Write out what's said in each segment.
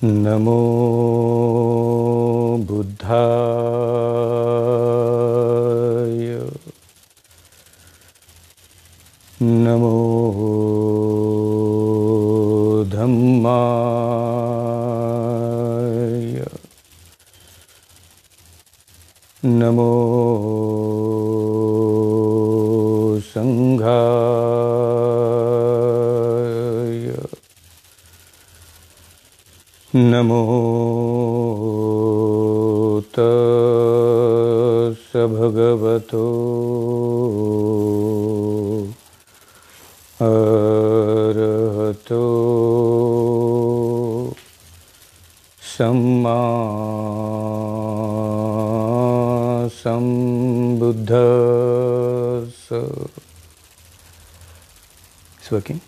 नमो बुद्धाय। नमो धम्माय। नमो संघाय। नमो तस् भगवतो अरहतो सम्मा संबुद्धस्स। It's working.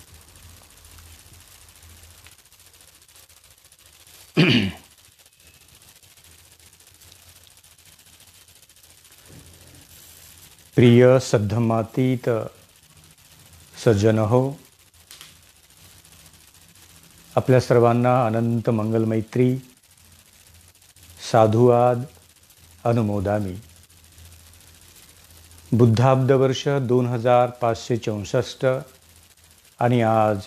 प्रिय सद्धमातीत सज्जन हो, आपल्या सर्वांना अनंत मंगल मैत्री साधुवाद अनुमोदामी। बुद्धाब्द वर्ष 2564 आणि आज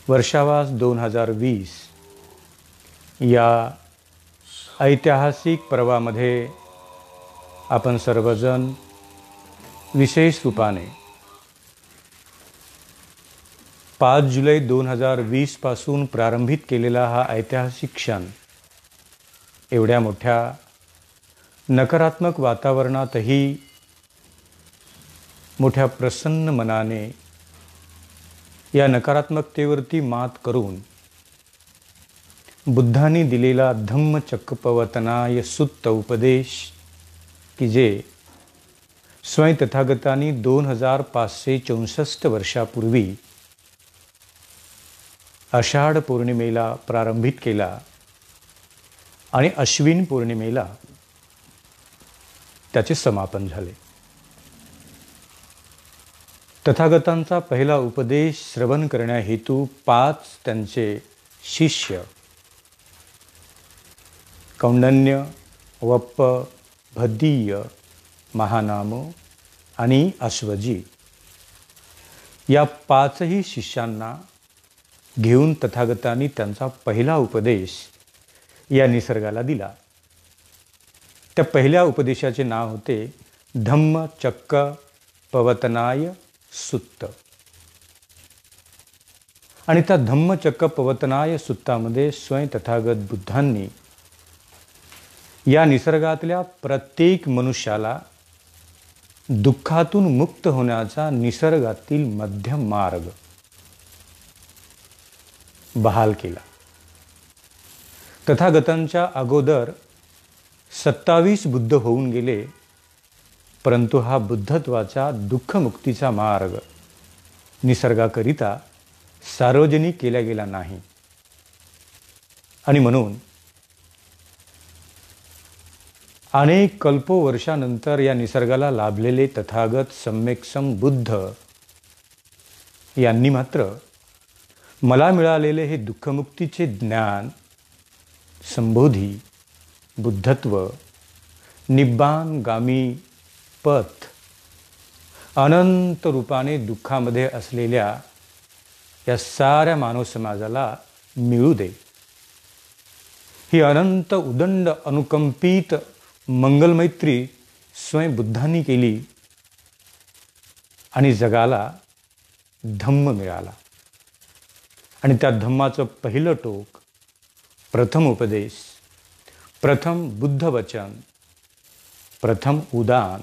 वर्षावास 2020 या ऐतिहासिक पर्वामध्ये आपण सर्वजण विशेष रूपाने 5 जुलै 2020 पासून प्रारंभित केलेला हा ऐतिहासिक क्षण एवढ्या मोठ्या नकारात्मक वातावरणातही मोठ्या प्रसन्न मनाने या नकारात्मकतेवरती मात करून बुद्धांनी दिलेला धम्मचक्कपवतनाय सुत्त उपदेश की जे स्वयं तथागतांनी 2564 वर्षापूर्वी आषाढ पौर्णिमेला प्रारंभित केला आणि अश्विन पौर्णिमेला त्याचे समापन झाले। तथागतांचा पहिला उपदेश श्रवण करण्याहेतू 5 त्यांचे शिष्य कौंडन्य, वप्प, भद्दीय, महानामो आणि अश्वजी या 5ही शिष्यांना घेऊन तथागतांनी त्यांचा पहिला उपदेश या निसर्गाला दिला। त्या पहिल्या उपदेशाचे नाव होते धम्मचक्कपवतनाय सुत्त। आणि त्या धम्मचक्कपवतनाय सुत्तामध्ये स्वयं तथागत बुद्धांनी या निसर्गातल्या प्रत्येक मनुष्याला दुःखातून मुक्त होण्याचा निसर्गातील मध्यम मार्ग बहाल केला। तथागतांच्या अगोदर 27 बुद्ध होऊन गेले, परंतु हा बुद्धत्वाचा दुःखमुक्तीचा मार्ग निसर्गाकरिता सार्वजनिक केला गेला नाही। आणि म्हणून अनेक कल्पवर्षानंतर या निसर्गाला लाभलेले तथागत सम्यक्सम बुद्ध यांनी मात्र मला मिळालेले हे दुःखमुक्तीचे ज्ञान, संबोधी, बुद्धत्व, निब्बाणगामी पथ अनंत रूपाने दुःखामध्ये असलेल्या या साऱ्या मानव समाजाला मिळू दे, ही अनंत उदंड अनुकंपित मंगलमैत्री स्वयं बुद्धांनी केली आणि जगाला धम्म मिळाला। आणि त्या धम्माचं पहिलं टोक, प्रथम उपदेश, प्रथम बुद्ध वचन, प्रथम उदान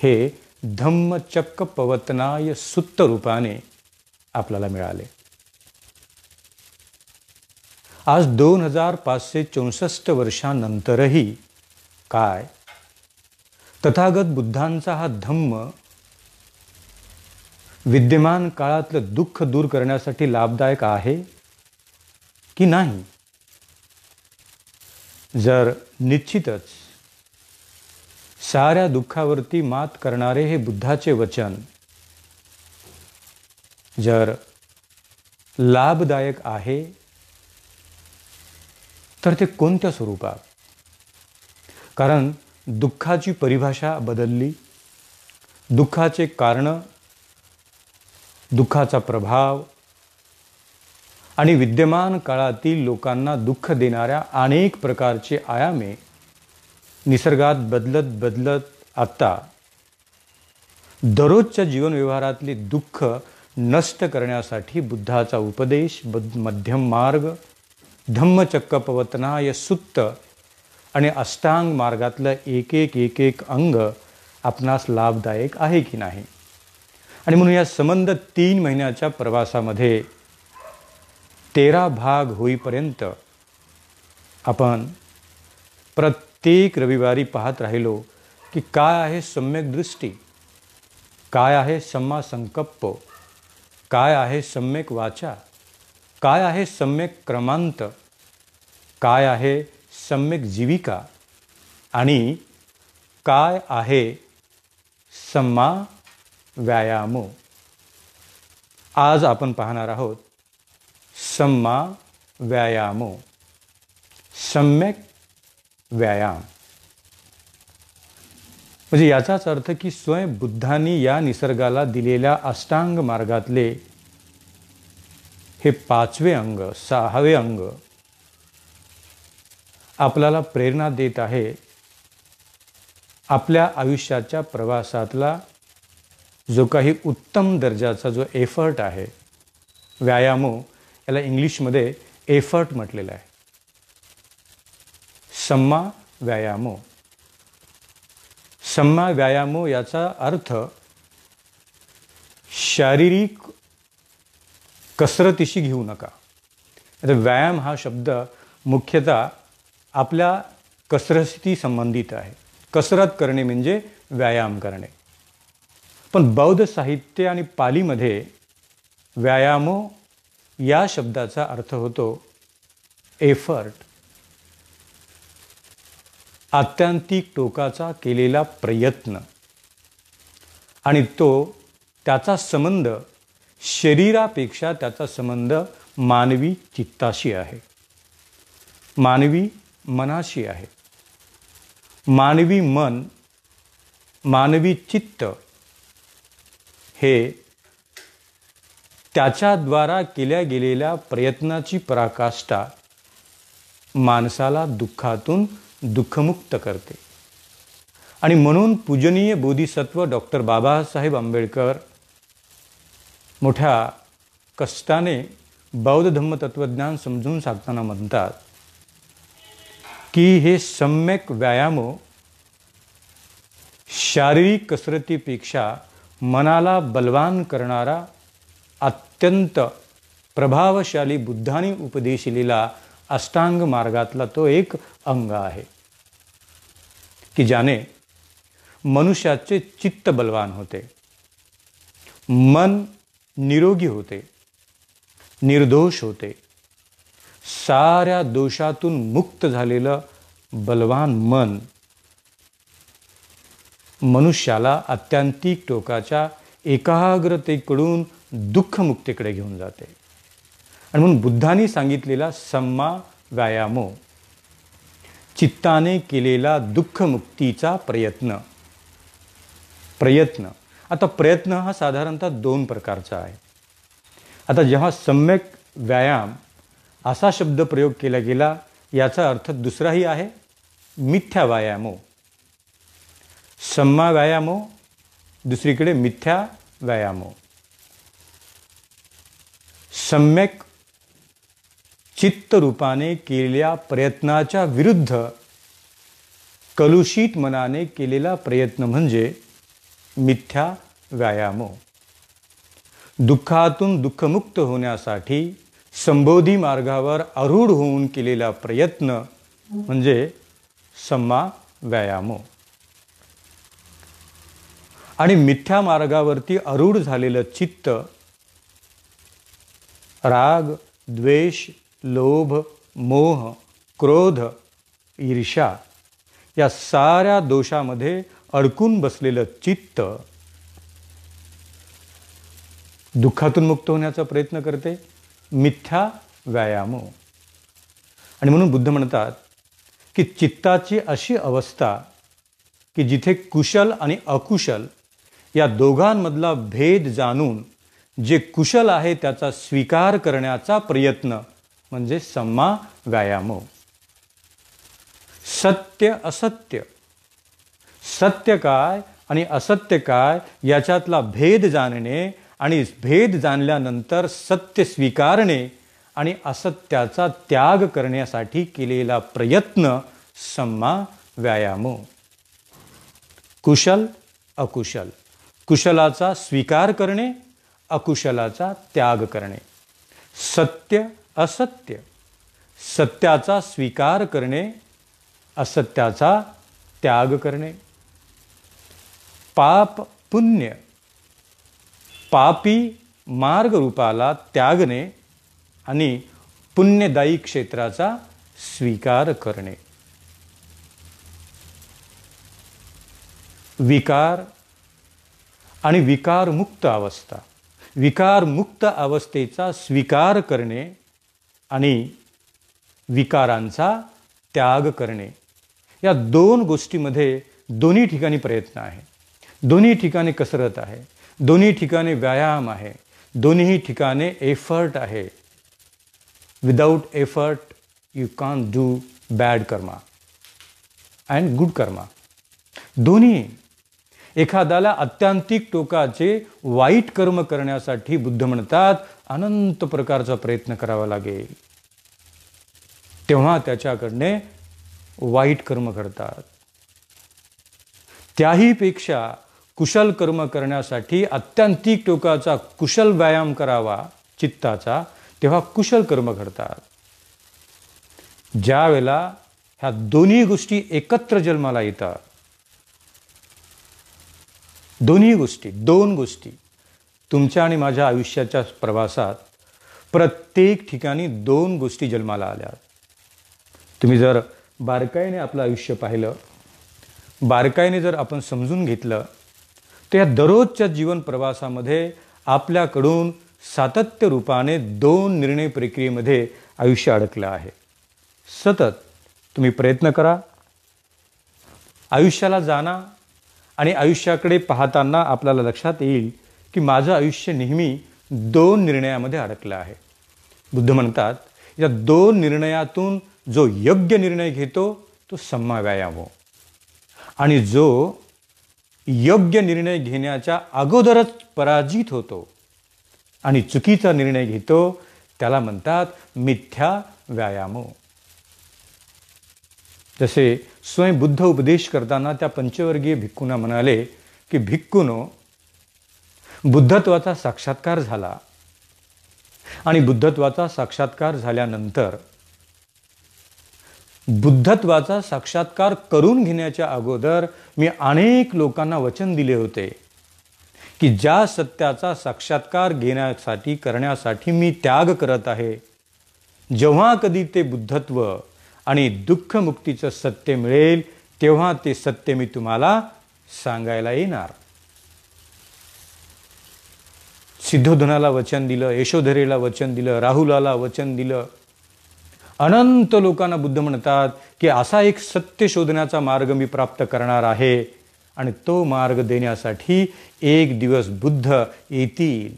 हे धम्मचक्कपवतनाय सुत्त रूपाने आपल्याला मिळाले। आज 2564 वर्षांनंतरही काय तथागत बुद्धांचा हा धम्म विद्यमान काळातलं दुःख दूर करण्यासाठी लाभदायक आहे की नाही? जर निश्चितच साऱ्या दुःखावरती मात करणारे हे बुद्धाचे वचन जर लाभदायक आहे तर ते कोणत्या स्वरूपात? कारण दुःखाची परिभाषा बदलली, दुःखाचे कारण, दुःखाचा प्रभाव आणि विद्यमान काळातील लोकांना दुःख देणाऱ्या अनेक प्रकारचे आयामे निसर्गात बदलत आता दररोजच्या जीवनव्यवहारातले दुःख नष्ट करण्यासाठी बुद्धाचा उपदेश, मध्यम मार्ग, धम्मचक्कपवतनाय सुत्त आणि अष्टांग मार्गातलं एक एक अंग आपणास लाभदायक आहे की नाही? आणि म्हणून या संबंध 3 महिन्याच्या प्रवासामध्ये 13 भाग होईपर्यंत आपण प्रत्येक रविवारी पाहत राहिलो की काय आहे सम्यक दृष्टी, काय आहे सम्मा संकप्प, काय आहे सम्यक वाचा, काय आहे सम्यक क्रमांत, काय आहे सम्यक जीविका आणि काय आहे सम्मा व्यायामो. आज आपण पाहणार आहोत सम्मा व्यायामो, सम्यक व्यायाम. म्हणजे याचाच अर्थ की स्वयं बुद्धांनी या निसर्गाला दिलेल्या अष्टांग मार्गातले हे 5वे अंग, 6वे अंग आपल्याला प्रेरणा देत आहे आपल्या आयुष्याच्या प्रवासातला जो काही उत्तम दर्जाचा जो एफर्ट आहे, व्यायामो, याला इंग्लिशमध्ये एफर्ट म्हटलेलं आहे. सम्मा व्यायामो. सम्मा व्यायामो याचा अर्थ शारीरिक कसरतीशी घेऊ नका. आता व्यायाम हा शब्द मुख्यतः आपल्या कसरती संबंधित आहे. कसरत करणे म्हणजे व्यायाम करणे. पण बौद्ध साहित्य आणि पालीमध्ये व्यायामो या शब्दाचा अर्थ होतो एफर्ट, आत्यंतिक टोकाचा केलेला प्रयत्न. आणि त्याचा संबंध शरीरापेक्षा त्याचा संबंध मानवी चित्ताशी आहे, मानवी मनाशी आहे. मानवी मन, मानवी चित्त हे त्याच्याद्वारा केल्या गेलेल्या प्रयत्नाची पराकाष्ठा माणसाला दुःखातून दुःखमुक्त करते. आणि म्हणून पूजनीय बोधिसत्व डॉक्टर बाबासाहेब आंबेडकर मोठ्या कष्टाने बौद्ध धम्म तत्वज्ञान समजून सांगताना म्हणतात की हे सम्यक व्यायामो शारीरिक कसरतीपेक्षा मनाला बलवान करणारा अत्यंत प्रभावशाली बुद्धांनी उपदेशिलेला अष्टांग मार्गातला तो एक अंग आहे की ज्याने मनुष्याचे चित्त बलवान होते, मन निरोगी होते, निर्दोष होते. साऱ्या दोषातून मुक्त झालेलं बलवान मन मनुष्याला आत्यंतिक टोकाच्या एकाग्रतेकडून दुःखमुक्तीकडे घेऊन जाते. आणि म्हणून बुद्धांनी सांगितलेला सम्मा व्यायामो, चित्ताने केलेला दुःखमुक्तीचा प्रयत्न. आता प्रयत्न हा साधारणतः 2 प्रकारचा आहे. आता जेव्हा सम्यक व्यायाम असा शब्द प्रयोग केला गेला, याचा अर्थ दुसराही आहे, मिथ्या व्यायामो. सम्मा व्यायामो, दुसरीकडे मिथ्या व्यायामो. सम्यक चित्तरूपाने केलेल्या प्रयत्नाच्या विरुद्ध कलुषित मनाने केलेला प्रयत्न म्हणजे मिथ्या व्यायामो. दुःखातून दुःखमुक्त होण्यासाठी संबोधी मार्गावर आरूढ होऊन केलेला प्रयत्न म्हणजे सम्मा व्यायामो. आणि मिथ्या मार्गावरती आरूढ झालेलं चित्त राग, द्वेष, लोभ, मोह, क्रोध, ईर्ष्या या साऱ्या दोषामध्ये अडकून बसलेलं चित्त दुःखातून मुक्त होण्याचा प्रयत्न करते मिथ्या व्यायामो. आणि म्हणून बुद्ध म्हणतात की चित्ताची अशी अवस्था की जिथे कुशल आणि अकुशल या दोघांमधला भेद जाणून जे कुशल आहे त्याचा स्वीकार करण्याचा प्रयत्न म्हणजे सम्मा व्यायामो. सत्य असत्य, सत्य काय आणि असत्य काय याच्यातला भेद जाणणे आणि भेद जाणल्यानंतर सत्य स्वीकारणे आणि असत्याचा त्याग करण्यासाठी केलेला प्रयत्न सम्मा व्यायामो. कुशल अकुशल, कुशलाचा स्वीकार करणे, अकुशलाचा त्याग करणे. सत्य असत्य, सत्याचा स्वीकार करणे, असत्याचा त्याग करणे. पाप पुण्य, पापी मार्ग रूपाला त्यागणे आणि पुण्यदायी क्षेत्राचा स्वीकार करणे. विकार आणि विकारमुक्त अवस्था, विकारमुक्त अवस्थेचा स्वीकार करणे आणि विकारांचा त्याग करणे. या दोन गोष्टीमध्ये दोन्ही ठिकाणी प्रयत्न आहे, दोन्ही ठिकाणी कसरत आहे, दोन्ही ठिकाणी व्यायाम आहे, दोन्ही ठिकाणी एफर्ट आहे. Without effort you can do bad karma and good karma. दोन्ही. एखाद्याला अत्यांतिक टोकाचे वाईट कर्म करण्यासाठी बुद्ध म्हणतात अनंत प्रकारचा प्रयत्न करावा लागेल, तेव्हा त्याच्याकडने वाईट कर्म करतात. त्याही पेक्षा कुशल कर्म करण्यासाठी अत्यांतिक टोकाचा कुशल व्यायाम करावा चित्ताचा, तेव्हा कुशल कर्म करतात. ज्या वेळेला ह्या दोन्ही गोष्टी एकत्र जन्माला येतात, दोन्ही गोष्टी, दोन गोष्टी तुमच्या आणि माझ्या आयुष्याच्या प्रवासात प्रत्येक ठिकाणी दोन गोष्टी जन्माला आल्या. तुम्ही जर बारकाईने आपलं आयुष्य पाहिलं, बारकाईने जर आपण समजून घेतलं, तर या दररोजच्या जीवन प्रवासामध्ये आपल्याकडून सातत्य रूपाने दोन निर्णय प्रक्रियेमध्ये आयुष्य अडकलं आहे. सतत तुम्ही प्रयत्न करा, आयुष्याला जाणा आणि आयुष्याकडे पाहताना आपल्याला लक्षात येईल की माझं आयुष्य नेहमी दोन निर्णयामध्ये अडकलं आहे. बुद्ध म्हणतात या दोन निर्णयातून जो योग्य निर्णय घेतो तो सम्मा व्यायामो, आणि जो योग्य निर्णय घेण्याच्या अगोदरच पराजित होतो आणि चुकीचा निर्णय घेतो त्याला म्हणतात मिथ्या व्यायामो. जसे स्वयं बुद्ध उपदेश करताना त्या पंचवर्गीय भिक्खूंना म्हणाले की भिक्खूनो, बुद्धत्वाचा साक्षात्कार झाला आणि बुद्धत्वाचा साक्षात्कार झाल्यानंतर बुद्धत्वाचा साक्षात्कार करून घेण्याच्या अगोदर मी अनेक लोकांना वचन दिले होते की ज्या सत्याचा साक्षात्कार करण्यासाठी मी त्याग करत आहे, जेव्हा कधी ते बुद्धत्व आणि दुःखमुक्तीचं सत्य मिळेल तेव्हा ते सत्य मी तुम्हाला सांगायला येणार. सिद्धोधनाला वचन दिलं, यशोधरेला वचन दिलं, राहुलाला वचन दिलं. अनंत लोकांना बुद्ध म्हणतात की असा एक सत्य शोधण्याचा मार्ग मी प्राप्त करणार आहे आणि तो मार्ग देण्यासाठी एक दिवस बुद्ध येतील.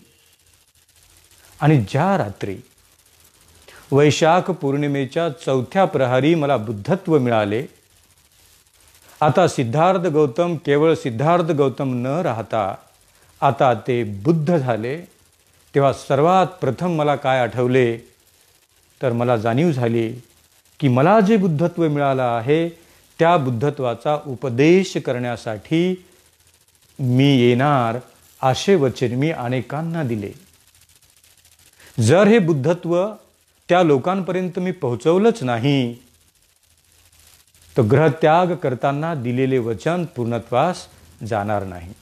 आणि ज्या रात्री वैशाख पौर्णिमेच्या चौथ्या प्रहरी मला बुद्धत्व मिळाले, आता सिद्धार्थ गौतम केवळ सिद्धार्थ गौतम न राहता आता ते बुद्ध झाले, तेव्हा सर्वात प्रथम मला काय आठवले तर मला जाणीव झाली की मला जे बुद्धत्व मिळालं आहे त्या बुद्धत्वाचा उपदेश करण्यासाठी मी येणार असे वचन मी अनेकांना दिले. जर हे बुद्धत्व त्या लोकांपर्यंत मी पोहोचवलंच नाही तर ग्रहत्याग करताना दिलेले वचन पूर्णत्वास जाणार नाही.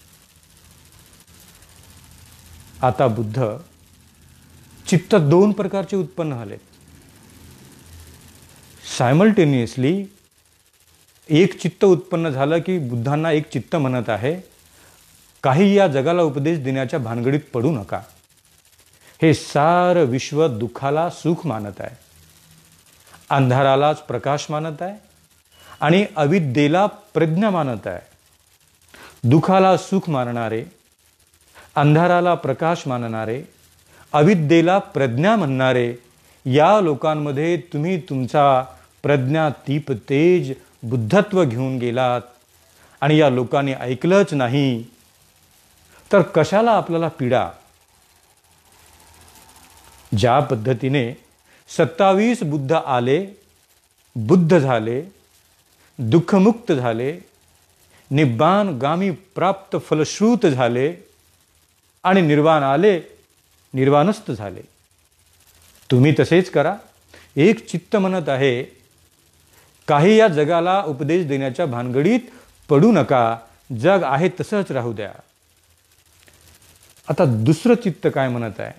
आता बुद्ध चित्त दोन प्रकारचे उत्पन्न झाले. सायमल्टेनियसली एक चित्त उत्पन्न झालं की बुद्धांना एक चित्त म्हणत आहे काही या जगाला उपदेश देण्याच्या भानगडीत पडू नका, हे सारं विश्व दुःखाला सुख मानत आहे, अंधारालाच प्रकाश मानत आहे आणि अविद्येला प्रज्ञा मानत आहे. दुःखाला सुख मानणारे, अंधाराला प्रकाश मानणारे, अविद्येला प्रज्ञा म्हणणारे या लोकांमध्ये तुम्ही तुमचा प्रज्ञातीप तेज बुद्धत्व घेऊन गेलात आणि या लोकांनी ऐकलंच नाही तर कशाला आपल्याला पीडा. ज्या पद्धतीने 27 बुद्ध आले, बुद्ध झाले, दुःखमुक्त झाले, निब्बाणगामी प्राप्त फलश्रुत झाले आणि निर्वाण आले, निर्वाणस्थ झाले. तुम्ही तसेच करा. एक चित्त म्हणत आहे, काही या जगाला उपदेश देण्याच्या भानगडीत पडू नका, जग आहे तसंच राहू द्या. आता दुसरं चित्त काय म्हणत आहे?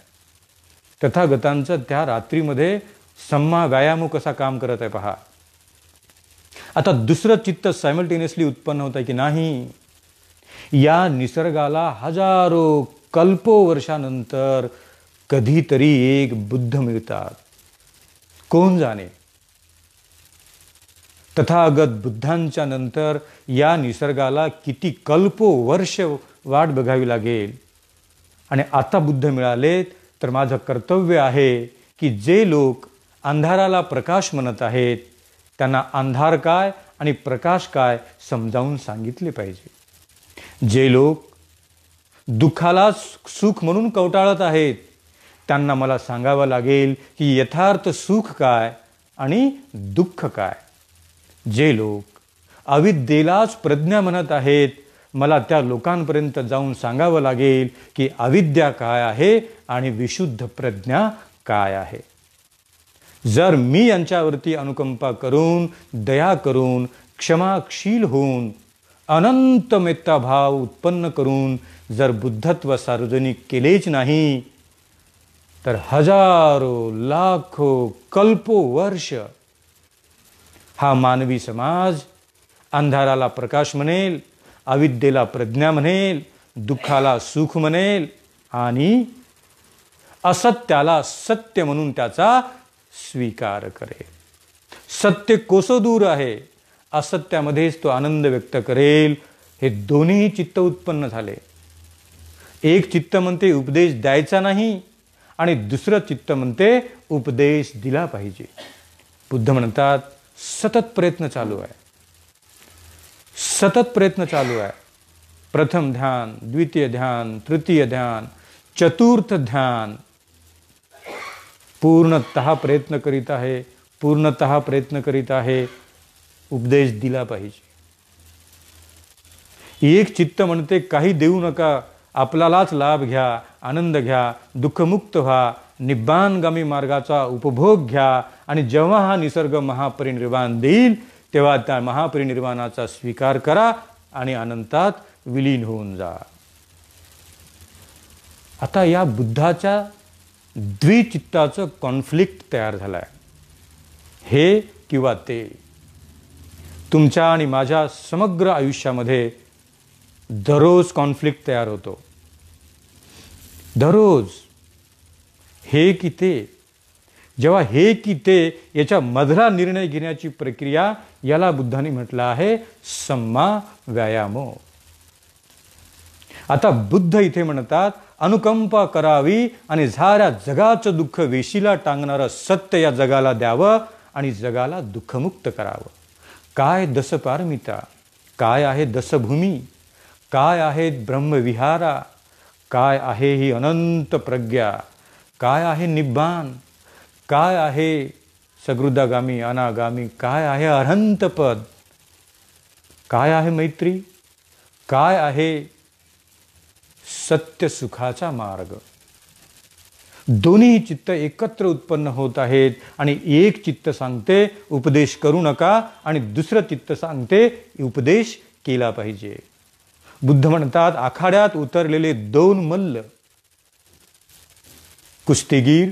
तथागतांचं त्या रात्रीमध्ये सम्मा व्यायाम कसा काम करत आहे पहा. आता दुसरं चित्त सायमल्टेनियसली उत्पन्न होत आहे की नाही. या निसर्गाला हजारो कल्पो वर्षानंतर कधीतरी एक बुद्ध मिळतात, कोण जाणे. तथागत बुद्धांच्या नंतर या निसर्गाला किती कल्पो वर्ष वाट बघावी लागेल. आणि आता बुद्ध मिळालेत तर माझं कर्तव्य आहे की जे लोक अंधाराला प्रकाश म्हणत आहेत त्यांना अंधार काय आणि प्रकाश काय समजावून सांगितले पाहिजे. जे लोक दुःखाला सुख म्हणून कवटाळत आहेत त्यांना मला सांगावं लागेल की यथार्थ सुख काय आणि दुःख काय. जे लोक अविद्येलाच प्रज्ञा म्हणत आहेत मला त्या लोकांपर्यंत जाऊन सांगावं लागेल की अविद्या काय आहे आणि विशुद्ध प्रज्ञा काय आहे. जर मी यांच्यावरती अनुकंपा करून, दया करून, क्षमाशील होऊन, अनंत मेत्ताभाव उत्पन्न करून जर बुद्धत्व सार्वजनिक केलेच नाही तर हजारो लाखो कल्पो वर्ष हा मानवी समाज अंधाराला प्रकाश म्हणेल, अविद्येला प्रज्ञा म्हणेल, दुःखाला सुख म्हणेल आणि असत्याला सत्य म्हणून त्याचा स्वीकार करेल. सत्य कोसो दूर आहे, असत्यामध्येच तो आनंद व्यक्त करेल. हे दोन्ही चित्त उत्पन्न झाले. एक चित्त म्हणते उपदेश द्यायचा नाही आणि दुसरं चित्त म्हणते उपदेश दिला पाहिजे. बुद्ध म्हणतात सतत प्रयत्न चालू आहे, सतत प्रयत्न चालू आहे. प्रथम ध्यान, द्वितीय ध्यान, तृतीय ध्यान, चतुर्थ ध्यान. पूर्णतः प्रयत्न करीत आहे, पूर्णतः प्रयत्न करीत आहे. उपदेश दिला पाहिजे. एक चित्त म्हणते काही देऊ नका, आपल्यालाच लाभ घ्या, आनंद घ्या, दुःखमुक्त व्हा, निब्बाणगामी मार्गाचा उपभोग घ्या आणि जेव्हा हा निसर्ग महापरिनिर्वाण देईल तेव्हा त्या महापरिनिर्वाणाचा स्वीकार करा आणि अनंतात विलीन होऊन जा. आता या बुद्धाच्या द्विचित्ताचं कॉन्फ्लिक्ट तयार झालंय. हे किंवा ते. तुमच्या आणि माझ्या समग्र आयुष्यामध्ये दररोज कॉन्फ्लिक्ट तयार होतो. दररोज हे की ते. जेव्हा हे की ते याच्या मधला निर्णय घेण्याची प्रक्रिया याला बुद्धांनी म्हटलं आहे सम्मा व्यायामो. आता बुद्ध इथे म्हणतात अनुकंपा करावी आणि साऱ्या जगाचं दुःख वेशीला टांगणारं सत्य या जगाला द्यावं आणि जगाला दुःखमुक्त करावं. काय दसपारमिता, काय आहे दसभूमी, काय आहेत ब्रह्मविहारा, काय आहे ही अनंत प्रज्ञा, काय आहे निब्बाण, काय आहे सगृदागामी अनागामी, काय आहे अरहंत पद, काय आहे मैत्री, काय आहे सत्य सुखाचा मार्ग. दोन्ही चित्त एकत्र उत्पन्न होत आहेत आणि एक चित्त सांगते उपदेश करू नका आणि दुसरं चित्त सांगते उपदेश केला पाहिजे. बुद्ध म्हणतात आखाड्यात उतरलेले दोन मल्ल, कुस्तीगीर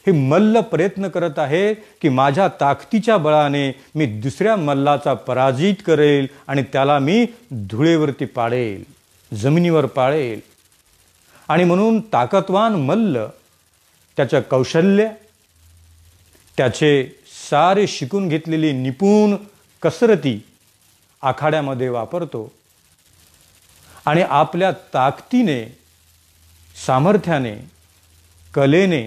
हे मल्ल प्रयत्न करत आहे की माझ्या ताकदीच्या बळाने मी दुसऱ्या मल्लाचा पराजित करेल आणि त्याला मी धुळेवरती पाडेल, जमिनीवर पाडेल. आणि म्हणून ताकदवान मल्ल त्याचं कौशल्य, त्याचे सारे शिकून घेतलेली निपुण कसरती आखाड्यामध्ये वापरतो आणि आपल्या ताकदीने, सामर्थ्याने, कलेने,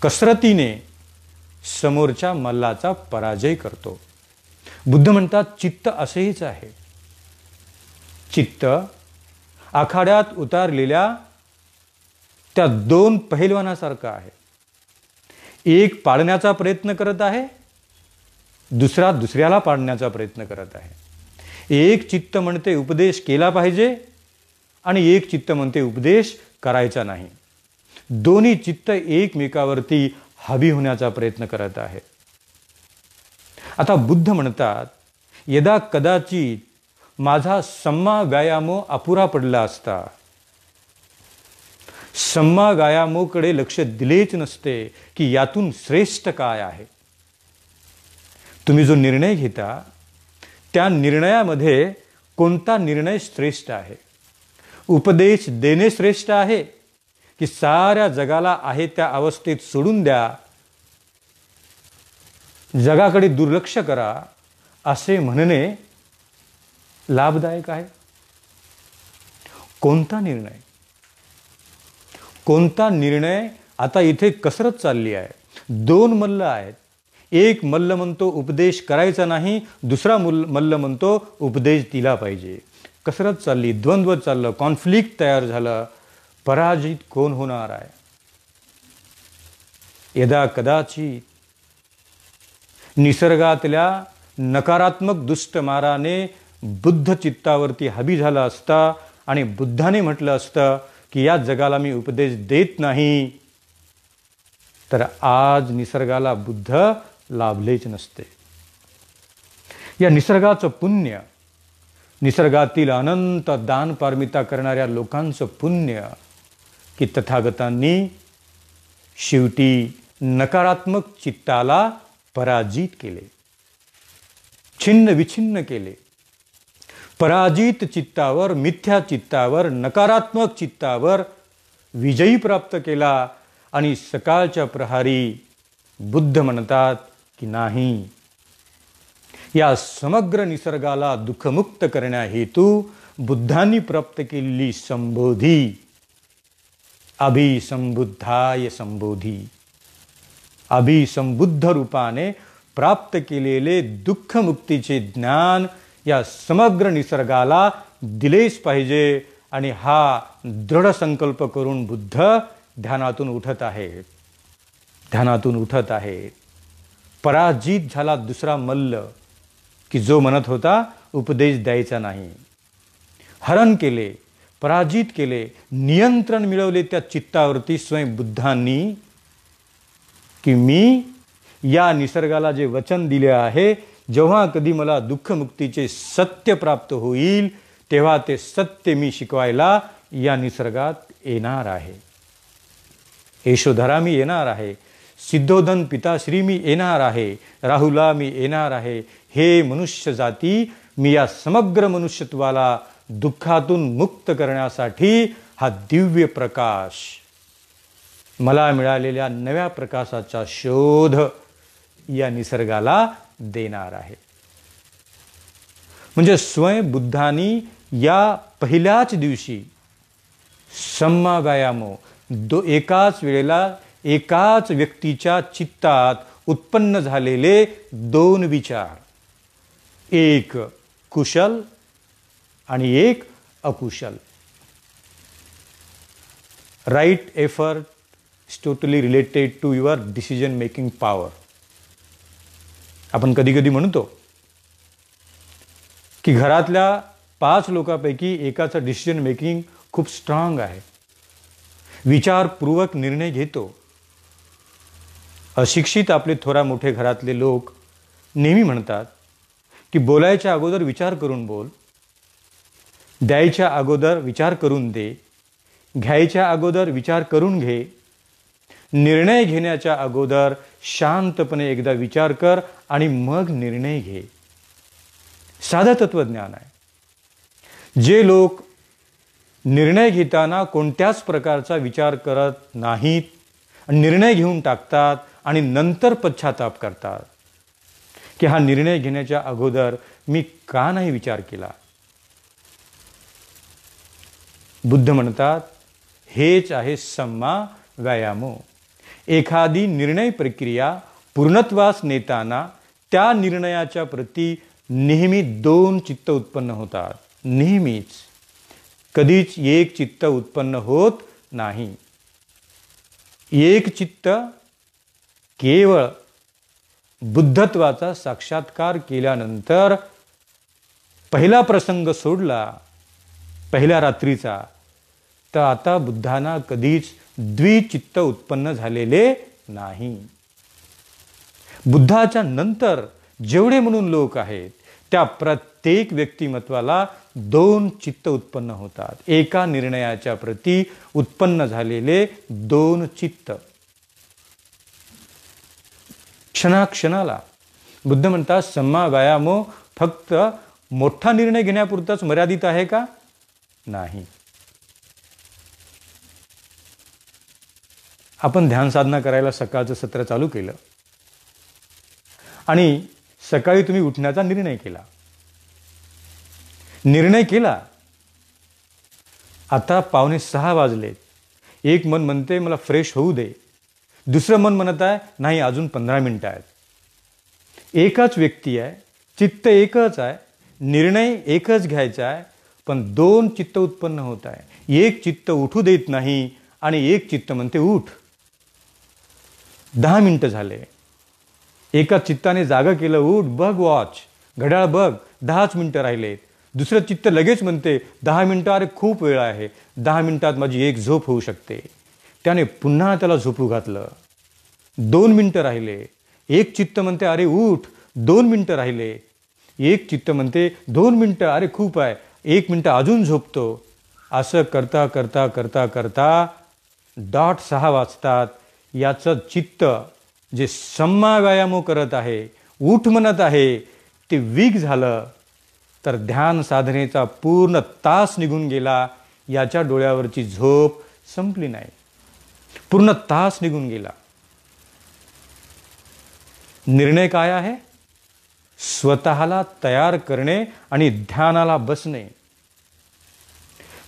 कसरतीने समोरच्या मल्लाचा पराजय करतो. बुद्ध म्हणतात चित्त असेच आहे. चित्त आखाड्यात उतारलेल्या त्या दोन पहिलवानासारखं आहे. एक पाडण्याचा प्रयत्न करत आहे, दुसरा दुसऱ्याला पाडण्याचा प्रयत्न करत आहे. एक चित्त म्हणते उपदेश केला पाहिजे आणि एक चित्त म्हणते उपदेश करायचा नाही. दोन्ही चित्त एकमेकावरती हावी होण्याचा प्रयत्न करत आहे. आता बुद्ध म्हणतात यदा कदाचित माझा सम्मा व्यायामो अपुरा पडला असता, सम्मा व्यायामोकडे लक्ष दिलेच नसते की यातून श्रेष्ठ काय आहे. तुम्ही जो निर्णय घेता त्या निर्णयामध्ये कोणता निर्णय श्रेष्ठ आहे? उपदेश देणे श्रेष्ठ आहे की साऱ्या जगाला आहे त्या अवस्थेत सोडून द्या, जगाकडे दुर्लक्ष करा असे म्हणणे लाभदायक आहे? कोणता निर्णय? कोणता निर्णय? आता इथे कसरत चालली आहे. दोन मल्ल आहेत. एक मल्ल म्हणतो उपदेश करायचा नाही, दुसरा मल्ल म्हणतो उपदेश दिला पाहिजे. कसरत चालली, द्वंद्व चाललं, कॉन्फ्लिक्ट तयार झालं. पराजित कोण होणार आहे? यदा कदाचित निसर्गातल्या नकारात्मक दुष्ट माराने बुद्ध चित्तावरती हावी झाला असता आणि बुद्धाने म्हटलं असतं की या जगाला मी उपदेश देत नाही, तर आज निसर्गाला बुद्ध लाभलेच नसते. या निसर्गाचं पुण्य, निसर्गातील अनंत दान पारमिता करणाऱ्या लोकांचं पुण्य की तथागतांनी शेवटी नकारात्मक चित्ताला पराजित केले, छिन्न विछिन्न केले. पराजित चित्तावर, मिथ्या चित्तावर, नकारात्मक चित्तावर विजयी प्राप्त केला. आणि सकाळच्या प्रहारी बुद्ध म्हणतात की नाही, या समग्र निसर्गाला दुःखमुक्त करण्या हेतू बुद्धांनी प्राप्त केलेली संबोधी, अभिसंबुद्धाय संबोधी, अभिसंबुद्ध रूपाने प्राप्त केलेले दुःखमुक्तीचे ज्ञान या समग्र निसर्गाला दिलेच पाहिजे. आणि हा दृढ संकल्प करून बुद्ध ध्यानातून उठत आहेत, ध्यानातून उठत आहेत. पराजित झाला दुसरा मल्ल की जो म्हणत होता उपदेश द्यायचा नाही. हरण केले, पराजित केले, नियंत्रण मिळवले त्या चित्तावरती स्वयं बुद्धांनी की मी या निसर्गाला जे वचन दिले आहे, जेव्हा कधी मला दुःखमुक्तीचे सत्य प्राप्त होईल तेव्हा ते सत्य मी शिकवायला या निसर्गात येणार आहे. यशोधरा मी येणार आहे, सिद्धोधन पिताश्री मी येणार आहे, राहुला मी येणार आहे. हे मनुष्य जाती, मी या समग्र मनुष्यत्वाला दुःखातून मुक्त करण्यासाठी हा दिव्य प्रकाश, मला मिळालेल्या नव्या प्रकाशाचा शोध या निसर्गाला देणार आहे. म्हणजे स्वयं बुद्धांनी या पहिल्याच दिवशी सम्मा व्यायामो, एकाच वेळेला एकाच व्यक्तीच्या चित्तात उत्पन्न झालेले दोन विचार, एक कुशल आणि एक अकुशल. Right effort is totally related to your decision making power. आपण कधी कधी म्हणतो की घरातल्या 5 लोकांपैकी एकाचं डिसिजन मेकिंग खूप स्ट्रॉंग आहे, विचारपूर्वक निर्णय घेतो. अशिक्षित आपले थोडा मोठे घरातले लोक नेहमी म्हणतात की बोलायच्या अगोदर विचार करून बोल, द्यायच्या अगोदर विचार करून दे, घ्यायच्या अगोदर विचार करून घे, निर्णय घेण्याच्या अगोदर शांतपणे एकदा विचार कर आणि मग निर्णय घे. साधं तत्वज्ञान आहे. जे लोक निर्णय घेताना कोणत्याच प्रकारचा विचार करत नाहीत निर्णय घेऊन टाकतात आणि नंतर पश्चाताप करतात की हा निर्णय घेण्याच्या अगोदर मी का नाही विचार केला. बुद्ध म्हणतात हेच आहे सम्मा व्यायामो. एखादी निर्णय प्रक्रिया पूर्णत्वास नेताना त्या निर्णयाच्या प्रती नेहमी दोन चित्त उत्पन्न होतात. नेहमीच. कधीच एक चित्त उत्पन्न होत नाही. एक चित्त केवळ बुद्धत्वाचा साक्षात्कार केल्यानंतर पहिला प्रसंग सोडला, पहिल्या रात्रीचा, तर आता बुद्धांना कधीच द्विचित्त उत्पन्न झालेले नाही. बुद्धाच्या नंतर जेवढे म्हणून लोक आहेत त्या प्रत्येक व्यक्तिमत्वाला दोन चित्त उत्पन्न होतात. एका निर्णयाच्या प्रती उत्पन्न झालेले दोन चित्त. क्षणाक्षणाला. बुद्ध म्हणतात सम्मा व्यायामो फक्त मोठा निर्णय घेण्यापुरताच मर्यादित आहे का? नाही. आपण ध्यान साधना करायला सकाळचं सत्र चालू केलं आणि सकाळी तुम्ही उठण्याचा निर्णय केला. आता 5:45 वाजलेत. एक मन म्हणते मला फ्रेश होऊ दे, दुसरं मन म्हणत आहे नाही अजून 15 मिनिटं आहेत. एकच व्यक्ती आहे, चित्त एकच आहे, निर्णय एकच घ्यायचा आहे, पण दोन चित्त उत्पन्न होत आहे. एक चित्त उठू देत नाही आणि एक चित्त म्हणते उठ. 10 मिनिटं झाले. एका चित्ताने जागा केलं, उठ, बघ वॉच, घड्याळ बघ, 10च मिनिटं राहिलेत. दुसरं चित्त लगेच म्हणते 10 मिनिटं, अरे खूप वेळ आहे, 10 मिनिटात माझी एक झोप होऊ शकते. त्याने पुन्हा त्याला झोपू घातलं. 2 मिनिटं राहिले. एक चित्त म्हणते अरे उठ, 2 मिनिटं राहिले. एक चित्त म्हणते 2 मिनिटं, अरे खूप आहे, 1 मिनिटं अजून झोपतो. असं करता करता करता करता डॉट 6 वाजतात. याचं चित्त जे सम्मा व्यायामो करत आहे, उठ म्हणत आहे, ते वीक झालं तर ध्यान साधनेचा पूर्ण तास निघून गेला. याच्या डोळ्यावरची झोप संपली नाही. पूर्ण तास निघून गेला. निर्णय काय आहे? स्वतःला तयार करणे आणि ध्यानाला बसणे.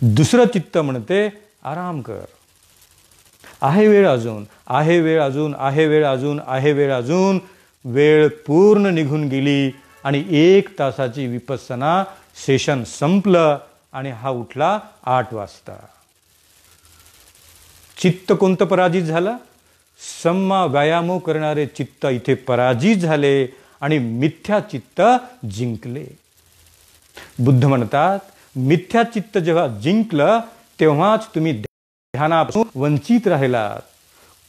दुसरं चित्त म्हणते आराम कर, आहे वेळ अजून, आहे वेळ अजून, आहे वेळ अजून, आहे वेळ अजून. वेळ पूर्ण निघून गेली आणि 1 तासाची विपස්සना सेशन संपलं आणि हा उठला 8 वाजता. चित्त कोणतं पराजित झालं? सम्मा व्यायामो करणारे चित्त इथे पराजित झाले आणि मिथ्या चित्त जिंकले. बुद्ध म्हणतात मिथ्या चित्त जेव्हा जिंकलं तेव्हाच तुम्ही ध्यानापासून वंचित राहिलात.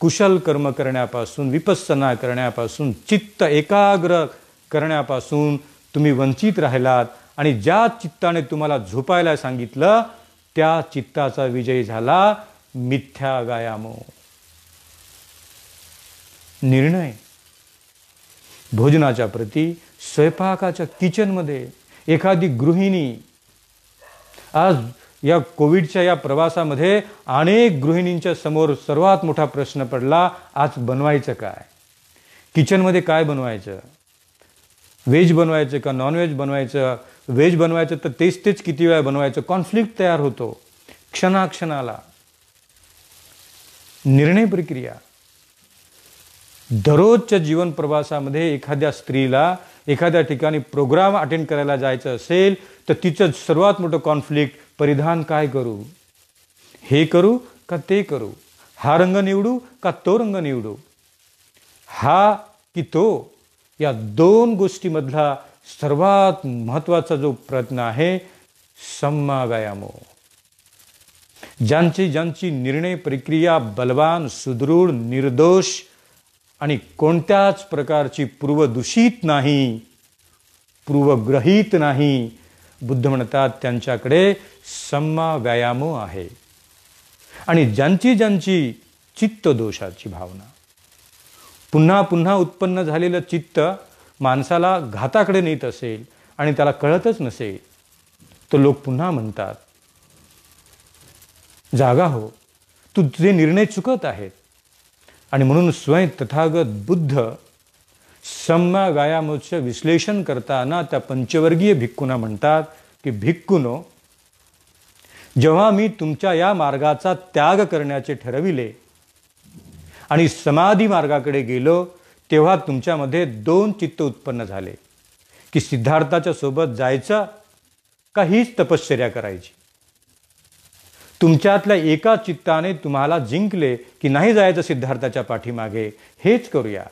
कुशल कर्म करण्यापासून, विपස්සना करण्यापासून, चित्त एकाग्र करण्यापासून तुम्ही वंचित राहिलात आणि ज्या चित्ताने तुम्हाला झोपायला सांगितलं त्या चित्ताचा विजय झाला. मिथ्या व्यायामो. निर्णय भोजनाच्या प्रती, स्वयंपाकाच्या किचनमध्ये एखादी गृहिणी, आज या कोविडच्या या प्रवासामध्ये अनेक गृहिणींच्या समोर सर्वात मोठा प्रश्न पडला, आज बनवायचं काय? किचनमध्ये काय बनवायचं? व्हेज बनवायचं का नॉनव्हेज बनवायचं? व्हेज बनवायचं तर तेच किती वेळा बनवायचं? कॉन्फ्लिक्ट तयार होतो क्षणाक्षणाला. निर्णय प्रक्रिया. दररोजच्या जीवन प्रवासामध्ये एखाद्या स्त्रीला एखाद्या ठिकाणी प्रोग्राम अटेंड करायला जायचं असेल तर तिचं सर्वात मोठं कॉन्फ्लिक्ट, परिधान काय करू? हे करू का ते करू? हा रंग निवडू का तो रंग निवडू? हा की तो? या 2 गोष्टीमधला सर्वात महत्त्वाचा जो प्रश्न आहे सम्मा व्यायामो. ज्यांची निर्णय प्रक्रिया बलवान, सुदृढ, निर्दोष आणि कोणत्याच प्रकारची पूर्वदूषित नाही, पूर्वग्रहित नाही, बुद्ध म्हणतात त्यांच्याकडे सम्मा व्यायामो आहे. आणि ज्यांची चित्त दोषाची भावना, पुन्हा पुन्हा उत्पन्न झालेलं चित्त माणसाला घाताकडे नेत असेल आणि त्याला कळतच नसेल तर लोक पुन्हा म्हणतात जागा हो, तुझे निर्णय चुकत आहेत. आणि म्हणून स्वयं तथागत बुद्ध सम्मा व्यायामाचे विश्लेषण करताना त्या पंचवर्गीय भिक्खूंना म्हणतात की भिक्खूनो, जेव्हा मी तुमच्या या मार्गाचा त्याग करण्याचे ठरविले आणि समाधी मार्गाकडे गेलो, तेव्हा तुमच्यामध्ये 2 चित्त उत्पन्न झाले की सिद्धार्थाच्या सोबत जायचं का हीच तपश्चर्या करायची. तुमच्यातल्या एका चित्ताने तुम्हाला जिंकले की नाही जायचं सिद्धार्थाच्या पाठीमागे, हेच करूया.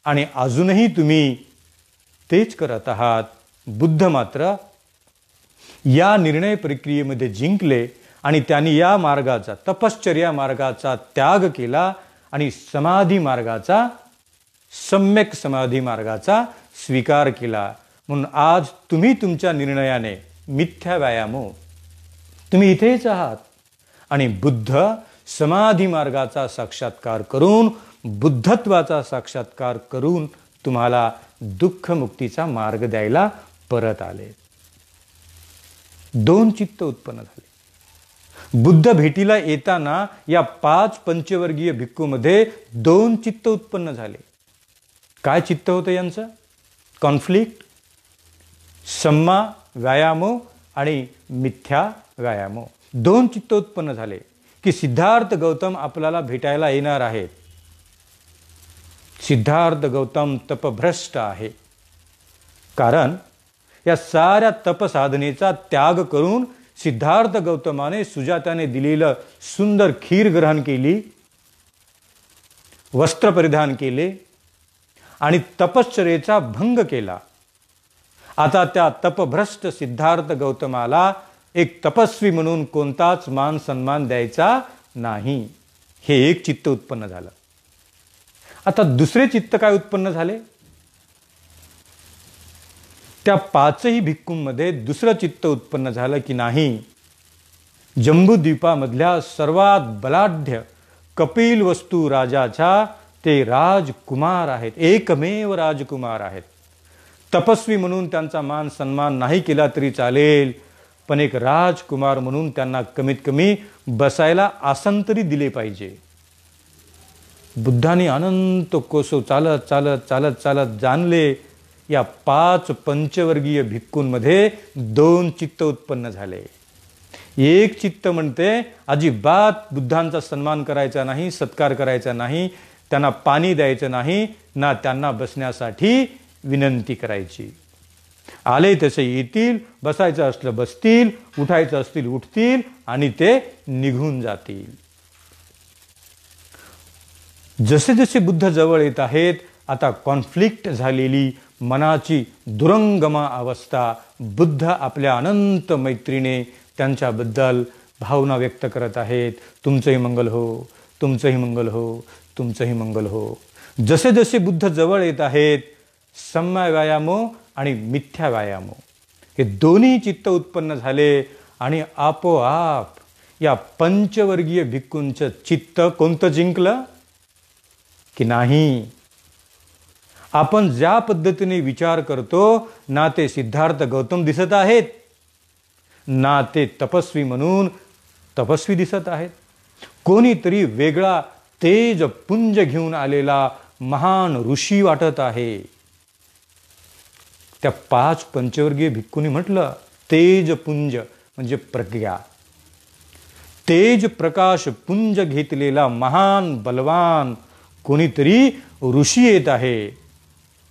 आणि अजूनही तुम्ही तेच करत आहात. बुद्ध मात्र या निर्णय प्रक्रियेमध्ये जिंकले आणि त्यांनी या मार्गाचा, तपश्चर्या मार्गाचा त्याग केला आणि समाधी मार्गाचा, सम्यक समाधी मार्गाचा स्वीकार केला. म्हणून आज तुम्ही तुमच्या निर्णयाने मिथ्या व्यायामो, तुम्ही इथेच आहात आणि बुद्ध समाधी मार्गाचा साक्षात्कार करून, बुद्धत्वाचा साक्षात्कार करून तुम्हाला दुःखमुक्तीचा मार्ग द्यायला परत आले. 2 चित्त उत्पन्न झाले. बुद्ध भेटीला येताना या 5 पंचवर्गीय भिक्खूमध्ये 2 चित्त उत्पन्न झाले. काय चित्त होतं यांचं? कॉन्फ्लिक्ट, सम्मा व्यायामो आणि मिथ्या व्यायामो. 2 चित्त उत्पन्न झाले की सिद्धार्थ गौतम आपल्याला भेटायला येणार आहेत. सिद्धार्थ गौतम तपभ्रष्ट आहे, कारण या साऱ्या तपसाधनेचा त्याग करून सिद्धार्थ गौतमाने सुजाताने दिलेलं सुंदर खीर ग्रहण केली, वस्त्र परिधान केले आणि तपश्चर्येचा भंग केला. आता त्या तपभ्रष्ट सिद्धार्थ गौतमाला एक तपस्वी म्हणून कोणताच मान सन्मान द्यायचा नाही. हे एक चित्त उत्पन्न झालं. आता दुसरे चित्त काय उत्पन्न झाले? त्या 5ही भिक्खूंमध्ये दुसरं चित्त उत्पन्न झालं की नाही, जम्बूद्वीपामधल्या सर्वात बलाढ्य कपिल वस्तू राजाच्या ते राजकुमार आहेत, एकमेव राजकुमार आहेत. तपस्वी म्हणून त्यांचा मान सन्मान नाही केला तरी चालेल, पण एक राजकुमार म्हणून त्यांना कमीत कमी बसायला आसन तरी दिले पाहिजे. बुद्धांनी अनंत कोसो चालत चालत चालत चालत जाणले. या 5 पंचवर्गीय भिक्खूंमध्ये 2 चित्त उत्पन्न झाले. एक चित्त म्हणते अजिबात बुद्धांचा सन्मान करायचा नाही, सत्कार करायचा नाही, त्यांना पाणी द्यायचं नाही, ना त्यांना बसण्यासाठी विनंती करायची. आले तसे येतील, बसायचं असलं बसतील, उठायचं असतील उठतील आणि ते निघून जातील. जसे जसे बुद्ध जवळ येत आहेत, आता कॉन्फ्लिक्ट झालेली मनाची दुरंगमा अवस्था, बुद्ध आपल्या अनंत मैत्रीने त्यांच्याबद्दल भावना व्यक्त करत आहेत. तुमचंही मंगल हो, तुमचंही मंगल हो, तुमचंही मंगल हो. जसे जसे बुद्ध जवळ येत आहेत, सम्मा व्यायामो आणि मिथ्या व्यायामो हे दोन्ही चित्त उत्पन्न झाले आणि आपोआप या पंचवर्गीय भिक्खूंचं चित्त कोणतं जिंकलं की नाही, आपण ज्या पद्धतीने विचार करतो, ना ते सिद्धार्थ गौतम दिसत आहेत, ना ते तपस्वी म्हणून तपस्वी दिसत आहेत. कोणीतरी वेगळा तेज पुंज घेऊन आलेला महान ऋषी वाटत आहे. त्या 5 पंचवर्गीय भिक्खूंनी म्हटलं तेज पुंज म्हणजे प्रज्ञा, तेज प्रकाश पुंज घेतलेला महान बलवान कोणीतरी ऋषी येत आहे.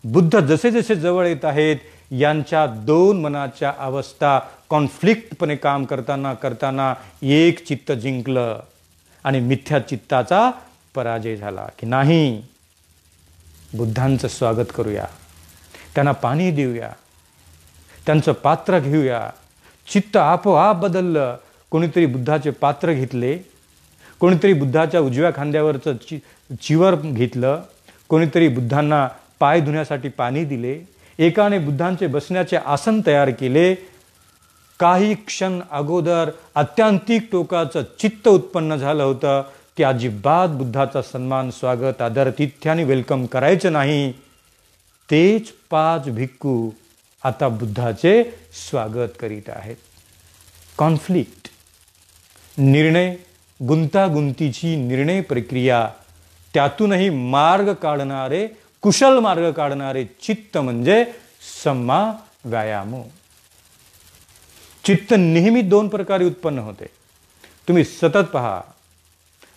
बुद्ध जसे जसे जवळ येत आहेत, यांच्या 2 मनाच्या अवस्था कॉन्फ्लिक्टपणे काम करताना करताना एक चित्त जिंकलं आणि मिथ्या चित्ताचा पराजय झाला की नाही. बुद्धांचं स्वागत करूया, त्यांना पाणी देऊया, त्यांचं पात्र घेऊया. चित्त आपोआप बदललं. कोणीतरी बुद्धाचे पात्र घेतले, कोणीतरी बुद्धाच्या उजव्या खांद्यावरचं चिवर घेतलं, कोणीतरी बुद्धांना पाय धुण्यासाठी पाणी दिले, एकाने बुद्धांचे बसण्याचे आसन तयार केले. काही क्षण अगोदर अत्यांतिक टोकाचं चित्त उत्पन्न झालं होतं की अजिबात बुद्धाचा सन्मान, स्वागत, आदर, तिथ्याने वेलकम करायचं नाही. तेच 5 भिक्खू आता बुद्धाचे स्वागत करीत आहेत. कॉन्फ्लिक्ट, निर्णय, गुंतागुंतीची निर्णय प्रक्रिया त्यातूनही मार्ग काढणारे, कुशल मार्ग काढणारे चित्त म्हणजे सम्मा व्यायामो. चित्त नेहमी दोन प्रकारे उत्पन्न होते. तुम्ही सतत पहा,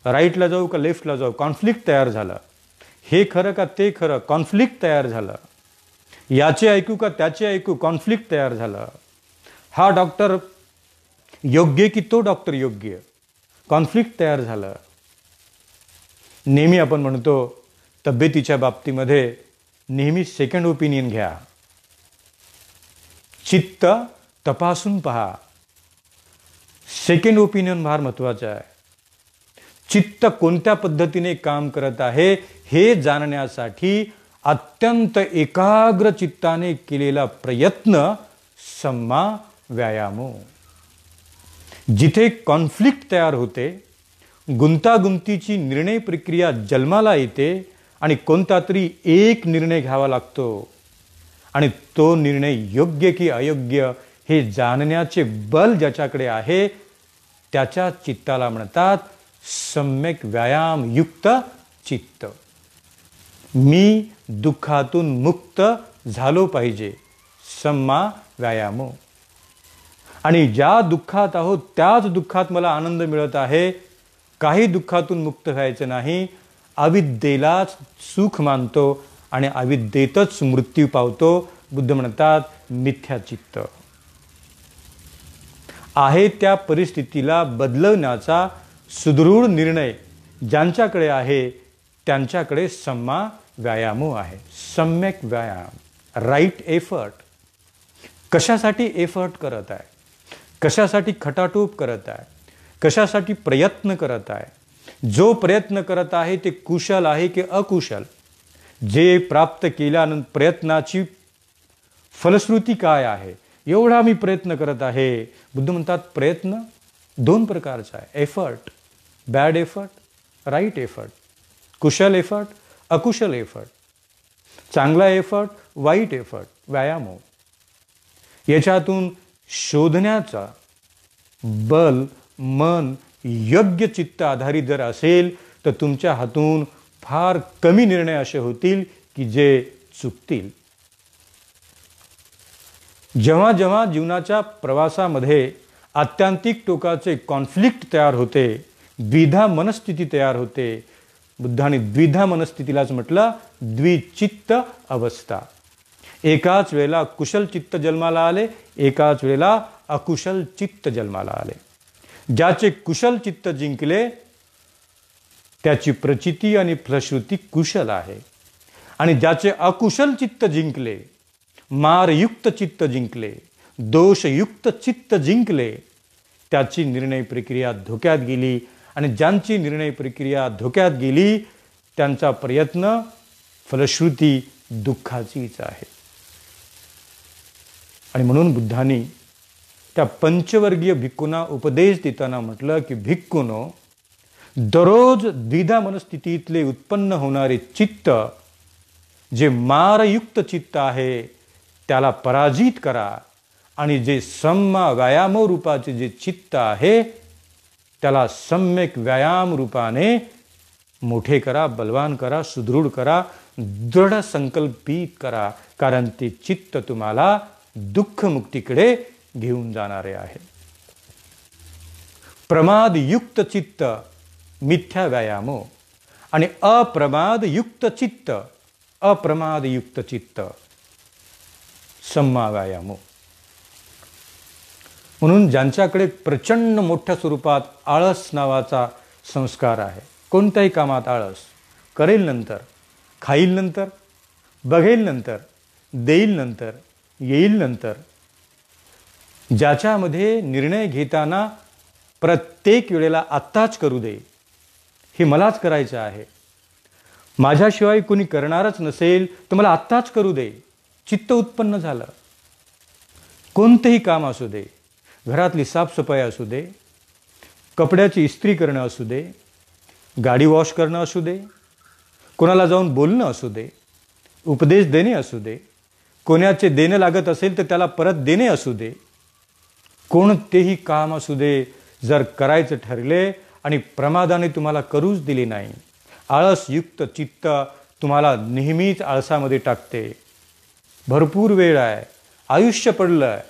राईटला जाऊ का लेफ्टला जाऊ, कॉन्फ्लिक्ट तयार झालं. हे खरं का ते खरं, कॉन्फ्लिक्ट तयार झालं. याचे ऐकू का त्याचे ऐकू, कॉन्फ्लिक्ट तयार झालं. हा डॉक्टर योग्य की तो डॉक्टर योग्य, कॉन्फ्लिक्ट तयार झालं. नेहमी आपण म्हणतो तब्येतीच्या बाबतीमध्ये नेहमी सेकंड ओपिनियन घ्या. चित्त तपासून पहा. सेकंड ओपिनियन फार महत्वाचं आहे. चित्त कोणत्या पद्धतीने काम करत आहे हे जाणण्यासाठी अत्यंत एकाग्र चित्ताने केलेला प्रयत्न सम्मा व्यायामो. जिथे कॉन्फ्लिक्ट तयार होते, गुंतागुंतीची निर्णय प्रक्रिया जन्माला येते आणि कोणता तरी एक निर्णय घ्यावा लागतो आणि तो निर्णय योग्य की अयोग्य हे जाणण्याचे बल ज्याच्याकडे आहे त्याच्या चित्ताला म्हणतात सम्यक व्यायाम युक्त चित्त. मी दुःखातून मुक्त झालो पाहिजे, सम्मा व्यायामो. आणि ज्या दुःखात आहोत त्याच दुःखात मला आनंद मिळत आहे. काही दुःखातून मुक्त व्हायचं नाही. अविद्येलाच सुख मानतो आणि अविद्येतच मृत्यू पावतो. बुद्ध म्हणतात मिथ्या चित्त. आहे त्या परिस्थितीला बदलवण्याचा सुदृढ निर्णय ज्यांच्याकडे आहे त्यांच्याकडे सम्मा व्यायामो आहे. सम्यक व्यायाम, राईट एफर्ट. कशासाठी एफर्ट करत आहे, कशासाठी खटाटोप करत आहे, कशासाठी प्रयत्न करत आहे. जो प्रयत्न करत आहे ते कुशल आहे की अकुशल, जे प्राप्त केल्यानंतर प्रयत्नाची फलश्रुती काय आहे. एवढा मी प्रयत्न करत आहे. बुद्ध म्हणतात प्रयत्न दोन प्रकारचा आहे. Effort, bad effort, right effort. कुशल एफर्ट, अकुशल एफर्ट. चांगला एफर्ट, वाईट एफर्ट. व्यायाम हो. याच्यातून शोधण्याचा बल, मन योग्य चित्त आधारित जर असेल तर तुमच्या हातून फार कमी निर्णय असे होतील की जे चुकतील. जेव्हा जेव्हा जीवनाच्या प्रवासामध्ये आत्यंतिक टोकाचे कॉन्फ्लिक्ट तयार होते, द्विधा मनस्थिती तयार होते. बुद्धाने द्विधा मनस्थितीलाच म्हटलं द्विचित्त अवस्था. एकाच वेळेला कुशल चित्त जन्माला आले, एकाच वेळेला अकुशल चित्त जन्माला आले. ज्याचे कुशल चित्त जिंकले त्याची प्रचिती आणि फलश्रुती कुशल आहे. आणि ज्याचे अकुशल चित्त जिंकले, मारयुक्त चित्त जिंकले, दोषयुक्त चित्त जिंकले, त्याची निर्णय प्रक्रिया धोक्यात गेली. आणि ज्यांची निर्णय प्रक्रिया धोक्यात गेली त्यांचा प्रयत्न फलश्रुती दुःखाचीच आहे. आणि म्हणून बुद्धांनी त्या पंचवर्गीय भिक्खूंना उपदेश देताना म्हटलं की भिक्खूनो, दररोज द्विधा मनस्थितीतले उत्पन्न होणारे चित्त जे मारयुक्त चित्त आहे त्याला पराजित करा आणि जे सम्मा व्यायाम रूपाचे जे चित्त आहे त्याला सम्यक व्यायाम रूपाने मोठे करा, बलवान करा, सुदृढ करा, दृढ संकल्पित करा. कारण ते चित्त तुम्हाला दुःखमुक्तीकडे घेऊन जाणारे आहे. प्रमादयुक्त चित्त मिथ्या व्यायामो आणि अप्रमादयुक्त चित्त, अप्रमादयुक्त चित्त सम्मा व्यायामो. म्हणून ज्यांच्याकडे प्रचंड मोठ्या स्वरूपात आळस नावाचा संस्कार आहे, कोणत्याही कामात आळस, करेल नंतर, खाईल नंतर, बघेल नंतर, देईल नंतर, येईल नंतर, ज्याच्यामध्ये निर्णय घेताना प्रत्येक वेळेला आत्ताच करू दे, हे मलाच करायचं आहे, माझ्याशिवाय कोणी करणारच नसेल तर मला आत्ताच करू दे, चित्त उत्पन्न झालं. कोणतेही काम असू दे, घरातली साफसफाई असू दे, कपड्याची इस्त्री करणं असू दे, गाडी वॉश करणं असू दे, कोणाला जाऊन बोलणं असू दे, उपदेश देणे असू दे, कोणाचे देणं लागत असेल तर त्याला परत देणे असू दे, कोणतेही काम असू दे, जर करायचं ठरले आणि प्रमादाने तुम्हाला करूच दिले नाही आळसयुक्त चित्त तुम्हाला नेहमीच आळसामध्ये टाकते. भरपूर वेळ आहे, आयुष्य पडलं आहे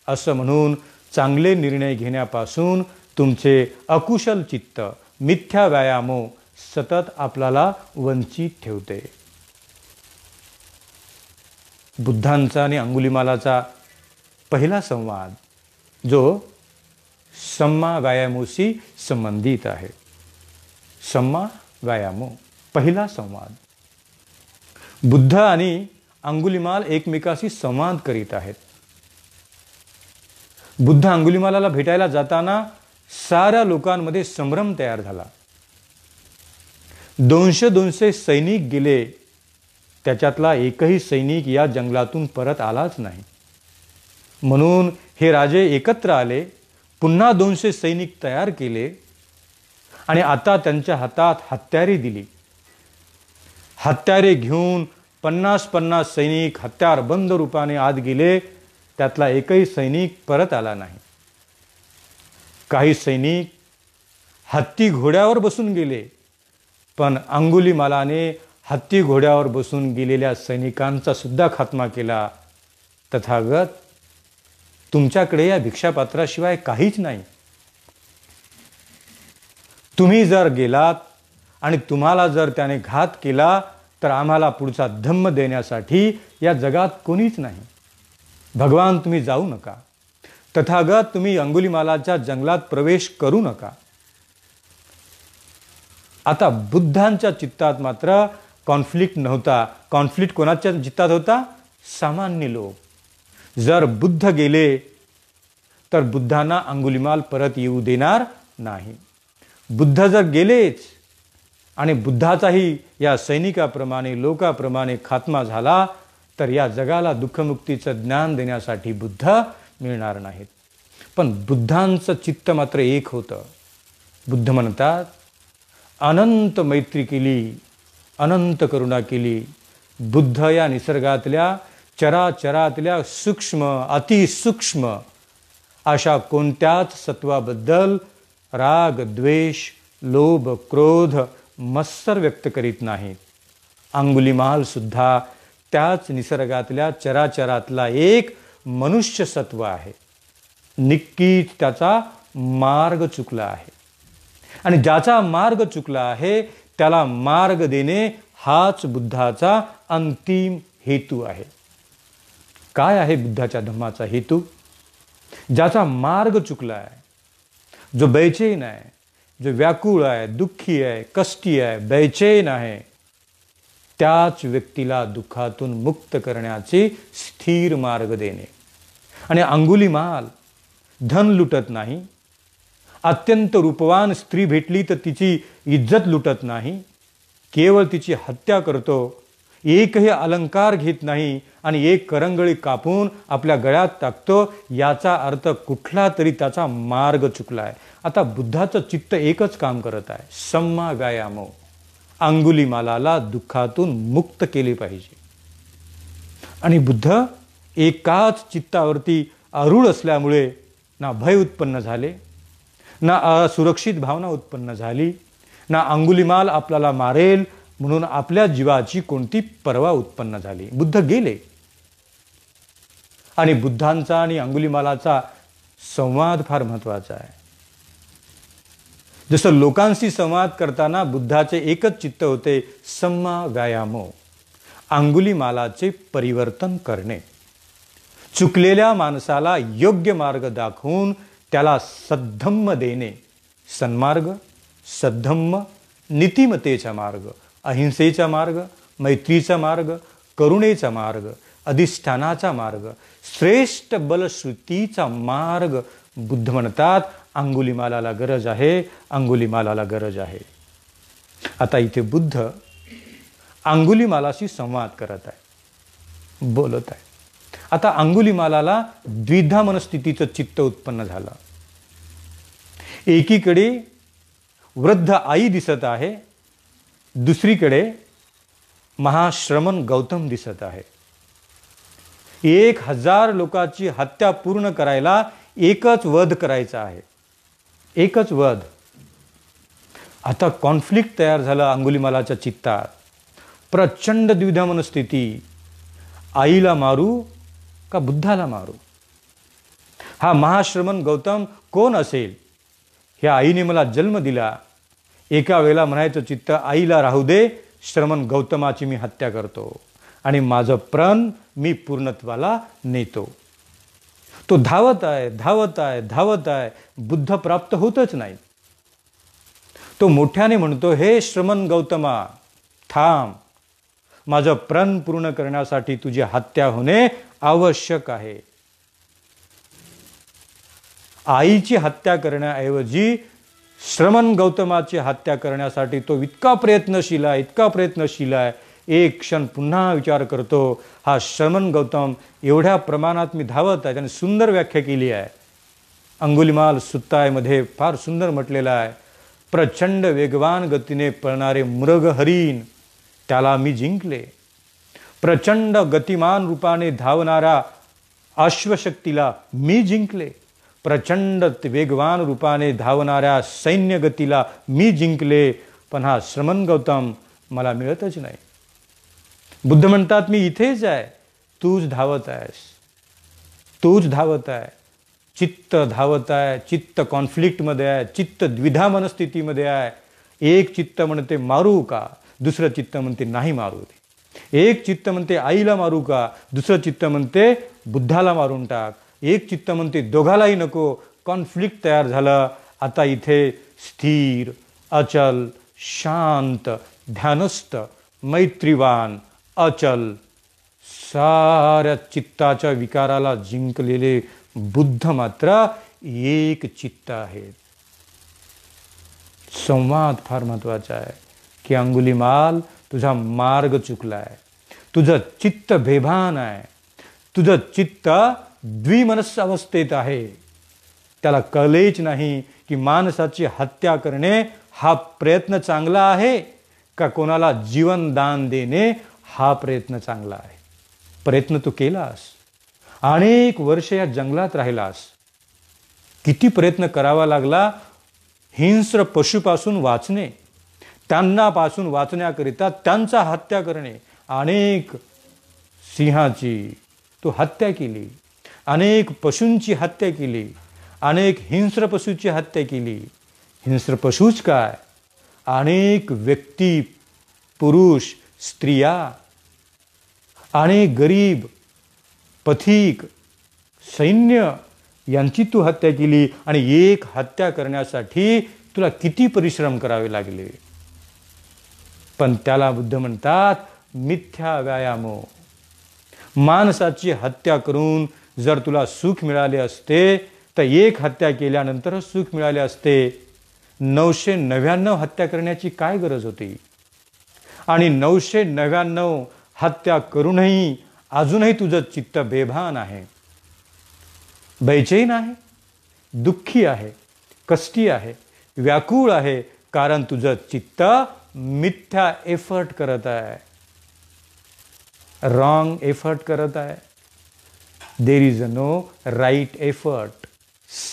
असं म्हणून चांगले निर्णय घेण्यापासून तुमचे अकुशल चित्त, मिथ्या व्यायामो सतत आपल्याला वंचित ठेवते. बुद्धांचा आणि अंगुलिमालाचा पहिला संवाद जो सम्मा व्यायामोशी संबंधित आहे. सम्मा व्यायामो, पहिला संवाद. बुद्ध आणि अंगुलिमाल एकमेकाशी संवाद करीत आहेत. बुद्ध अंगुलिमालाला भेटायला जाताना साऱ्या लोकांमध्ये संभ्रम तयार झाला. 200 सैनिक गेले, त्याच्यातला एकही सैनिक या जंगलातून परत आलाच नाही. म्हणून हे राजे एकत्र आले, पुन्हा 200 सैनिक तयार केले आणि आता त्यांच्या हातात हत्यारे दिली. हत्यारे घेऊन 50 सैनिक हत्यारबंद रूपाने आत गेले. त्यातला एकही सैनिक परत आला नाही. काही सैनिक हत्ती घोड्यावर बसून गेले, पण अंगुलिमालाने हत्ती घोड्यावर बसून गेलेल्या सैनिकांचा सुद्धा खात्मा केला. तथागत, तुमच्याकडे या भिक्षापात्राशिवाय काहीच नाही. तुम्ही जर गेलात आणि तुम्हाला जर त्याने घात केला तर आम्हाला पुढचा धम्म देण्यासाठी या जगात कोणीच नाही. भगवान, तुम्ही जाऊ नका. तथागत, तुम्ही अंगुलिमालाच्या जंगलात प्रवेश करू नका. आता बुद्धांच्या चित्तात मात्र कॉन्फ्लिक्ट नव्हता. कॉन्फ्लिक्ट कोणाच्या चित्तात होता? सामान्य लोक. जर बुद्ध गेले तर बुद्धांना अंगुलिमाल परत येऊ देणार नाही. बुद्ध जर गेलेच आणि बुद्धाचाही या सैनिकाप्रमाणे, लोकाप्रमाणे खात्मा झाला तर या जगाला दुःखमुक्तीचं ज्ञान देण्यासाठी बुद्ध मिळणार नाहीत. पण बुद्धांचं चित्त मात्र एक होतं. बुद्ध म्हणतात, अनंत मैत्री केली, अनंत करुणा केली. बुद्ध या निसर्गातल्या चराचरातल्या सूक्ष्म, अतिसूक्ष्म अशा कोणत्याच सत्वाबद्दल राग, द्वेष, लोभ, क्रोध, मत्सर व्यक्त करीत नाहीत. अंगुलिमाल सुद्धा त्याच निसर्गातल्या चराचरातला एक मनुष्य सत्व आहे. नक्कीच त्याचा मार्ग चुकला आहे आणि ज्याचा मार्ग चुकला आहे त्याला मार्ग देणे हाच बुद्धाचा अंतिम हेतू आहे. काय आहे बुद्धाच्या धम्माचा हेतू? ज्याचा मार्ग चुकला आहे, जो बेचैन आहे, जो व्याकुळ आहे, दुःखी आहे, कष्टी आहे, बेचैन आहे, त्याच व्यक्तीला दुःखातून मुक्त करण्याचे स्थिर मार्ग देणे. आणि अंगुलिमाल धन लुटत नाही, अत्यंत रूपवान स्त्री भेटली तर तिची इज्जत लुटत नाही, केवळ तिची हत्या करतो, एकही अलंकार घेत नाही आणि एक करंगळी कापून आपल्या गळ्यात टाकतो. याचा अर्थ कुठला तरी त्याचा मार्ग चुकला आहे. आता बुद्धाचं चित्त एकच काम करत आहे, सम्मा व्यायामो. अंगुलिमालाला दुःखातून मुक्त केले पाहिजे. आणि बुद्ध एकाच चित्तावरती अरूढ असल्यामुळे ना भय उत्पन्न झाले, ना असुरक्षित भावना उत्पन्न झाली, ना अंगुलिमाल आपल्याला मारेल म्हणून आपल्या जीवाची कोणती पर्वा उत्पन्न झाली. बुद्ध गेले आणि बुद्धांचा आणि अंगुलिमालाचा संवाद फार महत्वाचा आहे. जसं लोकांशी संवाद करताना बुद्धाचे एकच चित्त होते, सम्मा व्यायामो. अंगुलिमालाचे परिवर्तन करणे, चुकलेल्या माणसाला योग्य मार्ग दाखवून त्याला सद्धम्म देणे. सन्मार्ग, सद्धम्म, नीतिमतेचा मार्ग, अहिंसेचा मार्ग, मैत्रीचा मार्ग, करुणेचा मार्ग, अधिष्ठानाचा मार्ग, श्रेष्ठ बलश्रुतीचा मार्ग. बुद्ध म्हणतात, अंगुलिमालाला गरज आहे, अंगुलिमालाला गरज आहे. आता इथे बुद्ध अंगुलिमालाशी संवाद करत आहे, बोलत आहे. आता अंगुलिमालाला द्विधा मनस्थितीचं चित्त उत्पन्न झालं. एकीकडे वृद्ध आई दिसत आहे, दुसरीकडे महाश्रमण गौतम दिसत आहे. 1000 लोकांची हत्या पूर्ण करायला एकच वध करायचा आहे, एकच वध. आता कॉन्फ्लिक्ट तयार झालं अंगुलिमालाच्या चित्तात. प्रचंड द्विधा मनस्थिती. आईला मारू का बुद्धाला मारू? हा महाश्रमण गौतम कोण असेल? ह्या आईने मला जन्म दिला. एका वेळेला म्हणायचं चित्त, आईला राहू दे, श्रमण गौतमाची मी हत्या करतो आणि माझं प्रण मी पूर्णत्वाला नेतो. तो धावत आहे, धावत आहे, धावत आहे, बुद्ध प्राप्त होतच नाही. तो मोठ्याने म्हणतो, हे श्रमण गौतमा, थांब, माझं प्रण पूर्ण करण्यासाठी तुझी हत्या होणे आवश्यक आहे. आईची हत्या करण्याऐवजी श्रमण गौतमाची हत्या करण्यासाठी तो इतका प्रयत्नशील आहे, इतका प्रयत्नशील आहे. एक क्षण पुन्हा विचार करतो, हा श्रमण गौतम एवढ्या प्रमाणात मी धावत आहे. त्याने सुंदर व्याख्या केली आहे. अंगुलिमाल सुत्तायमध्ये फार सुंदर म्हटलेलं आहे, प्रचंड वेगवान गतीने पळणारे मृग हरिण त्याला मी जिंकले. प्रचंड गतिमान रूपाने धावणारा अश्वशक्तीला मी जिंकले. प्रचंड वेगवान रूपाने धावणाऱ्या सैन्य गतीला मी जिंकले. पण हा श्रमण गौतम मला मिळतच नाही. बुद्ध म्हणतात, मी इथेच आहे, तूच धावत आहेस, तूच धावत आहे. चित्त धावत आहे, चित्त कॉन्फ्लिक्टमध्ये आहे, चित्त द्विधा मनस्थितीमध्ये आहे. एक चित्त म्हणते मारू का, दुसरं चित्त म्हणते नाही मारू दे. एक चित्त म्हणते आईला मारू का, दुसरं चित्त म्हणते बुद्धाला मारून टाक. एक चित्त म्हणते दोघालाही नको. कॉन्फ्लिक्ट तयार झालं. आता इथे स्थिर, अचल, शांत, ध्यानस्थ, मैत्रीवान, अचल, साऱ्या चित्ताच्या विकाराला जिंकलेले बुद्ध मात्र एक चित्त आहेत. संवाद फार महत्वाचा आहे की अंगुलिमाल, तुझा मार्ग चुकलाय, तुझं चित्त बेभान आहे, तुझं चित्त द्विमनस्स अवस्थेत आहे. त्याला कळलेच नाही की माणसाची हत्या करणे हा प्रयत्न चांगला आहे का कोणाला जीवनदान देणे हा प्रयत्न चांगला आहे. प्रयत्न तू केलास, अनेक वर्ष या जंगलात राहिलास, किती प्रयत्न करावा लागला हिंस्र पशुपासून वाचणे, त्यांना पासून वाचण्याकरिता त्यांचा हत्या करणे. अनेक सिंहाची तू हत्या केली, अनेक पशूंची हत्या केली, अनेक हिंस्र पशूची हत्या केली. हिंस्र पशूच काय, अनेक व्यक्ती, पुरुष, स्त्रिया, अनेक गरीब, पथिक, सैन्य यांची तू हत्या केली. आणि एक हत्या करण्यासाठी तुला किती परिश्रम करावे लागले. पण त्याला बुद्ध म्हणतात मिथ्या व्यायामो. माणसाची हत्या करून जर तुला सुख मिळाले असते तर एक हत्या केल्यानंतर सुख मिळाले असते. 999 हत्या करण्याची काय गरज होती? आणि 999 हत्या करूनही अजूनही तुझं चित्त बेभान आहे, बैचैन आहे, दुःखी आहे, कष्टी आहे, व्याकुळ आहे. कारण तुझं चित्त मिथ्या एफर्ट करत आहे, रॉंग एफर्ट करत आहे. There is no right effort.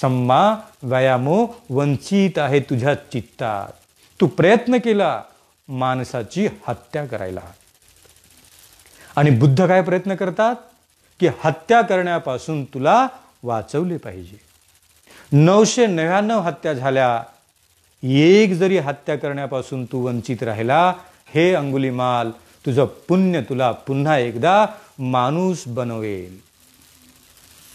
सम्मा व्यायामो वंचित आहे तुझ्या चित्तात. तू प्रयत्न केला माणसाची हत्या करायला. आणि बुद्ध काय प्रयत्न करतात की हत्या करण्यापासून तुला वाचवले पाहिजे. 999 हत्या झाल्या, एक जरी हत्या करण्यापासून तू वंचित राहिला, हे अंगुलिमाल, तुझं पुण्य तुला पुन्हा एकदा माणूस बनवेल,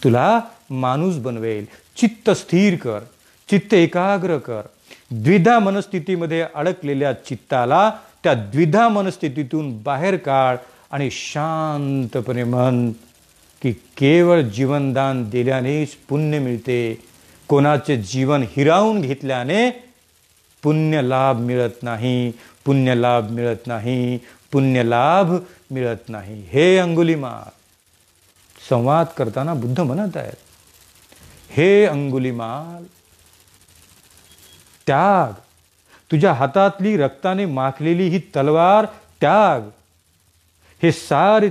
तुला माणूस बनवेल. चित्त स्थिर कर, चित्त एकाग्र कर. द्विधा मनस्थितीमध्ये अडकलेल्या चित्ताला त्या द्विधा मनस्थितीतून बाहेर काढ आणि शांतपणे म्हण की केवळ जीवनदान दिल्यानेच पुण्य मिळते. कोणाचे जीवन हिरावून घेतल्याने पुण्य लाभ मिळत नाही, पुण्य लाभ मिळत नाही, पुण्य लाभ मिळत नाही. हे अंगुलिमाल, संवाद करताना बुद्ध म्हणत आहेत, हे अंगुलिमाल, त्याग. तुझ्या हातातली रक्ताने माखलेली ही तलवार त्याग. हे सारे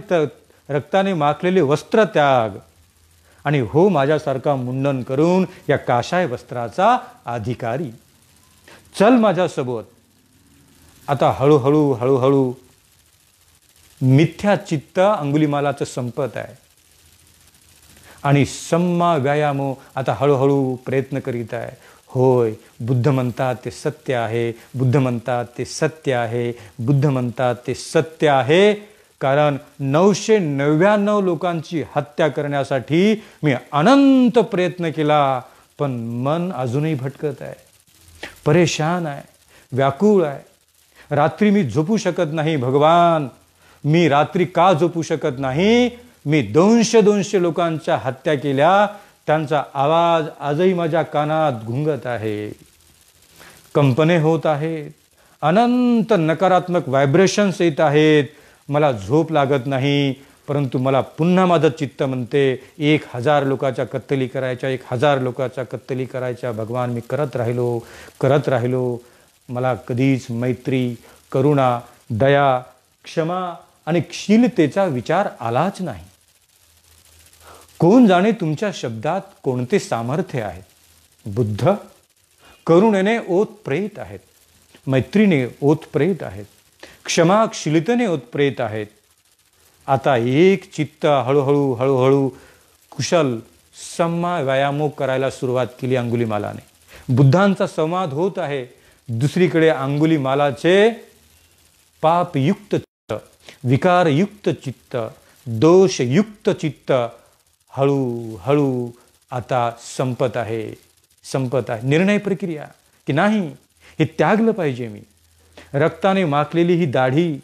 रक्ताने माखलेले वस्त्र त्याग. आणि हो माझ्यासारखा मुंडन करून या काशाय वस्त्राचा अधिकारी. चल माझ्यासोबत. आता हळूहळू हळूहळू मिथ्या चित्त अंगुलिमालाचं संपत आहे आणि सम्मा व्यायामो आता हळूहळू प्रयत्न करीत आहे. होय, बुद्ध म्हणतात ते सत्य आहे, बुद्ध म्हणतात ते सत्य आहे, बुद्ध म्हणतात ते सत्य आहे. कारण 999 लोकांची हत्या करण्यासाठी मी अनंत प्रयत्न केला, पण मन अजूनही भटकत आहे, परेशान आहे, व्याकुळ आहे. रात्री मी झोपू शकत नाही. भगवान, मी रात्री का झोपू शकत नाही? मी 200 लोकांच्या हत्या केल्या, त्यांचा आवाज आजही माझ्या कानात घुंगत आहे. कंपने होत आहेत, अनंत नकारात्मक व्हायब्रेशन्स येत आहेत. मला झोप लागत नाही, परंतु मला पुन्हा माझं चित्त म्हणते 1000 लोकांच्या कत्तली करायच्या, 1000 लोकांच्या कत्तली करायच्या. भगवान, मी करत राहिलो. मला कधीच मैत्री, करुणा, दया, क्षमा आणि शीलतेचा विचार आलाच नाही. कोण जाणे तुमच्या शब्दात कोणते सामर्थ्य आहे. बुद्ध करुणेने ओतप्रेत आहेत, मैत्रीने ओतप्रेत आहेत, क्षमाशीलतेने ओतप्रेत आहेत. आता एक चित्त हळूहळू कुशल सम्मा व्यायामो करायला सुरुवात केली अंगुलिमालाने. बुद्धांचा संवाद होत आहे. दुसरीकडे अंगुलिमालाचे पापयुक्त चित्त, विकारयुक्त चित्त, दोषयुक्त चित्त हळूहळू आता संपत आहे. निर्णय प्रक्रिया की नाही, हे त्यागलं पाहिजे. मी रक्ताने माखलेली ही दाढी,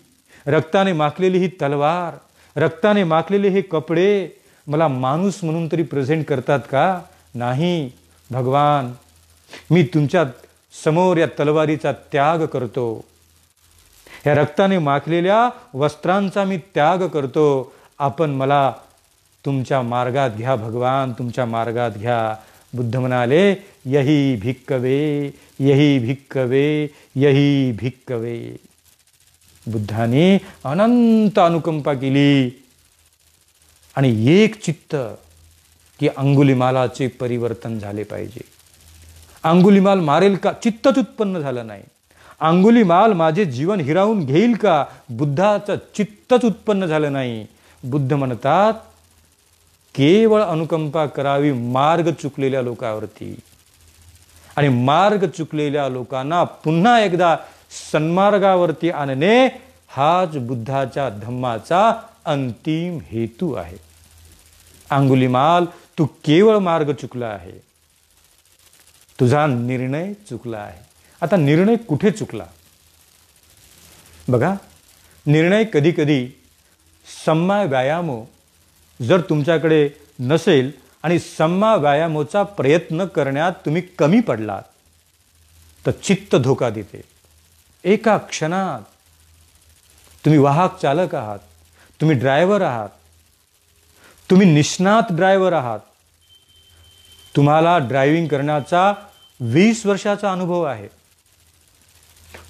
रक्ताने माखलेली ही तलवार, रक्ताने माखलेले हे कपडे मला माणूस म्हणून तरी प्रेझेंट करतात का? नाही. भगवान, मी तुमच्या समोर या तलवारीचा त्याग करतो. या रक्ताने माखलेल्या वस्त्रांचा मी त्याग करतो. आपण मला तुमच्या मार्गात घ्या भगवान, तुमच्या मार्गात घ्या. बुद्ध म्हणाले, यही भिक्कवे, यही भिक्कवे, यही भिक्कवे. बुद्धाने अनंत अनुकंपा केली आणि एक चित्त की अंगुलिमालाचे परिवर्तन झाले पाहिजे. अंगुलिमाल मारेल का? चित्तच उत्पन्न झालं नाही. अंगुलिमाल माझे जीवन हिरावून घेईल का? बुद्धाचं चित्तच उत्पन्न झालं नाही. बुद्ध म्हणतात, केवळ अनुकंपा करावी मार्ग चुकलेल्या लोकांवरती, आणि मार्ग चुकलेल्या लोकांना पुन्हा एकदा सन्मार्गावरती आणणे हाच बुद्धाच्या धम्माचा अंतिम हेतू आहे. अंगुलिमाल, तू केवळ मार्ग चुकला आहे, तुझा निर्णय चुकला आहे. आता निर्णय कुठे चुकला? बघा, निर्णय कधी कधी सम्मा व्यायामो जर तुमच्याकडे नसेल आणि सम्मा व्यायामोचा प्रयत्न करण्यात तुम्ही कमी पडलात तर चित्त धोका देते. एका क्षणात तुम्ही वाहक चालक आहात, तुम्ही ड्रायव्हर आहात, तुम्ही निष्णात ड्रायव्हर आहात. तुम्हाला ड्रायव्हिंग करण्याचा 20 वर्षाचा अनुभव आहे.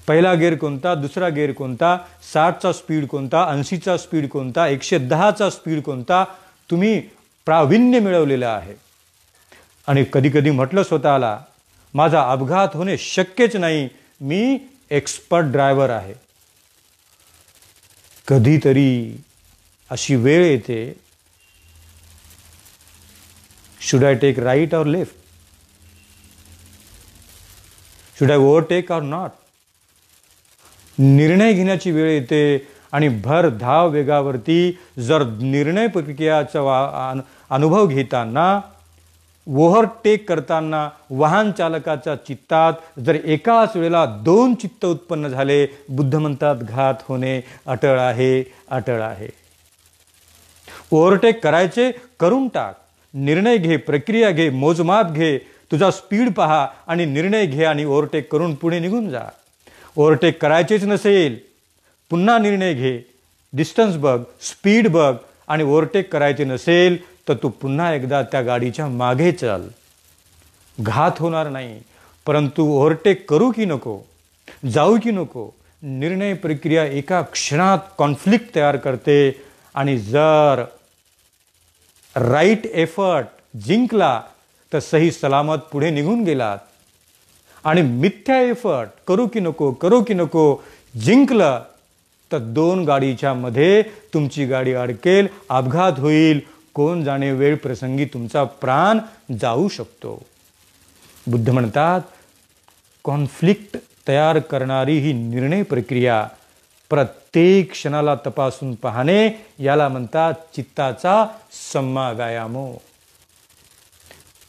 पहिला गिअर कोणता, दुसरा गिअर कोणता, 60चा स्पीड कोणता, 80चा स्पीड कोणता, 110चा स्पीड कोणता, तुम्ही प्रावीण्य मिळवलेलं आहे. आणि कधी कधी म्हटलं स्वतःला, माझा अपघात होणे शक्यच नाही, मी एक्सपर्ट ड्रायव्हर आहे. कधीतरी अशी वेळ येते, शुड आय टेक राईट और लेफ्ट, शुड आय ओव्हरटेक और नॉट. निर्णय घेण्याची वेळ येते आणि भर धाव वेगावरती जर निर्णय प्रक्रियाचा अनुभव घेताना, ओव्हरटेक करताना वाहन चालकाच्या चित्तात जर एकाच वेळेला 2 चित्त उत्पन्न झाले, बुद्ध म्हणतात घात होणे अटळ आहे, अटळ आहे. ओव्हरटेक करायचे, करून टाक. निर्णय घे, प्रक्रिया घे, मोजमाप घे, तुझा स्पीड पहा आणि निर्णय घे आणि ओव्हरटेक करून पुढे निघून जा. ओव्हरटेक करायचेच नसेल, पुन्हा निर्णय घे, डिस्टन्स बघ, स्पीड बघ, आणि ओव्हरटेक करायचे नसेल तर तू पुन्हा एकदा त्या गाडीच्या मागे चल. घात होणार नाही, परंतु ओव्हरटेक करू की नको, जाऊ की नको, निर्णय प्रक्रिया एका क्षणात कॉन्फ्लिक्ट तयार करते. आणि जर राईट एफर्ट जिंकला तर सही सलामत पुढे निघून गेलात. आणि मिथ्या एफर्ट, करू की नको करू की नको, जिंकलं तर 2 गाडीच्या मध्ये तुमची गाडी अडकेल, अपघात होईल, कोण जाणे वेळ प्रसंगी तुमचा प्राण जाऊ शकतो. बुद्ध म्हणतात कॉन्फ्लिक्ट तयार करणारी ही निर्णय प्रक्रिया प्रत्येक क्षणाला तपासून पाहणे, याला म्हणतात चित्ताचा सम्मा व्यायामो.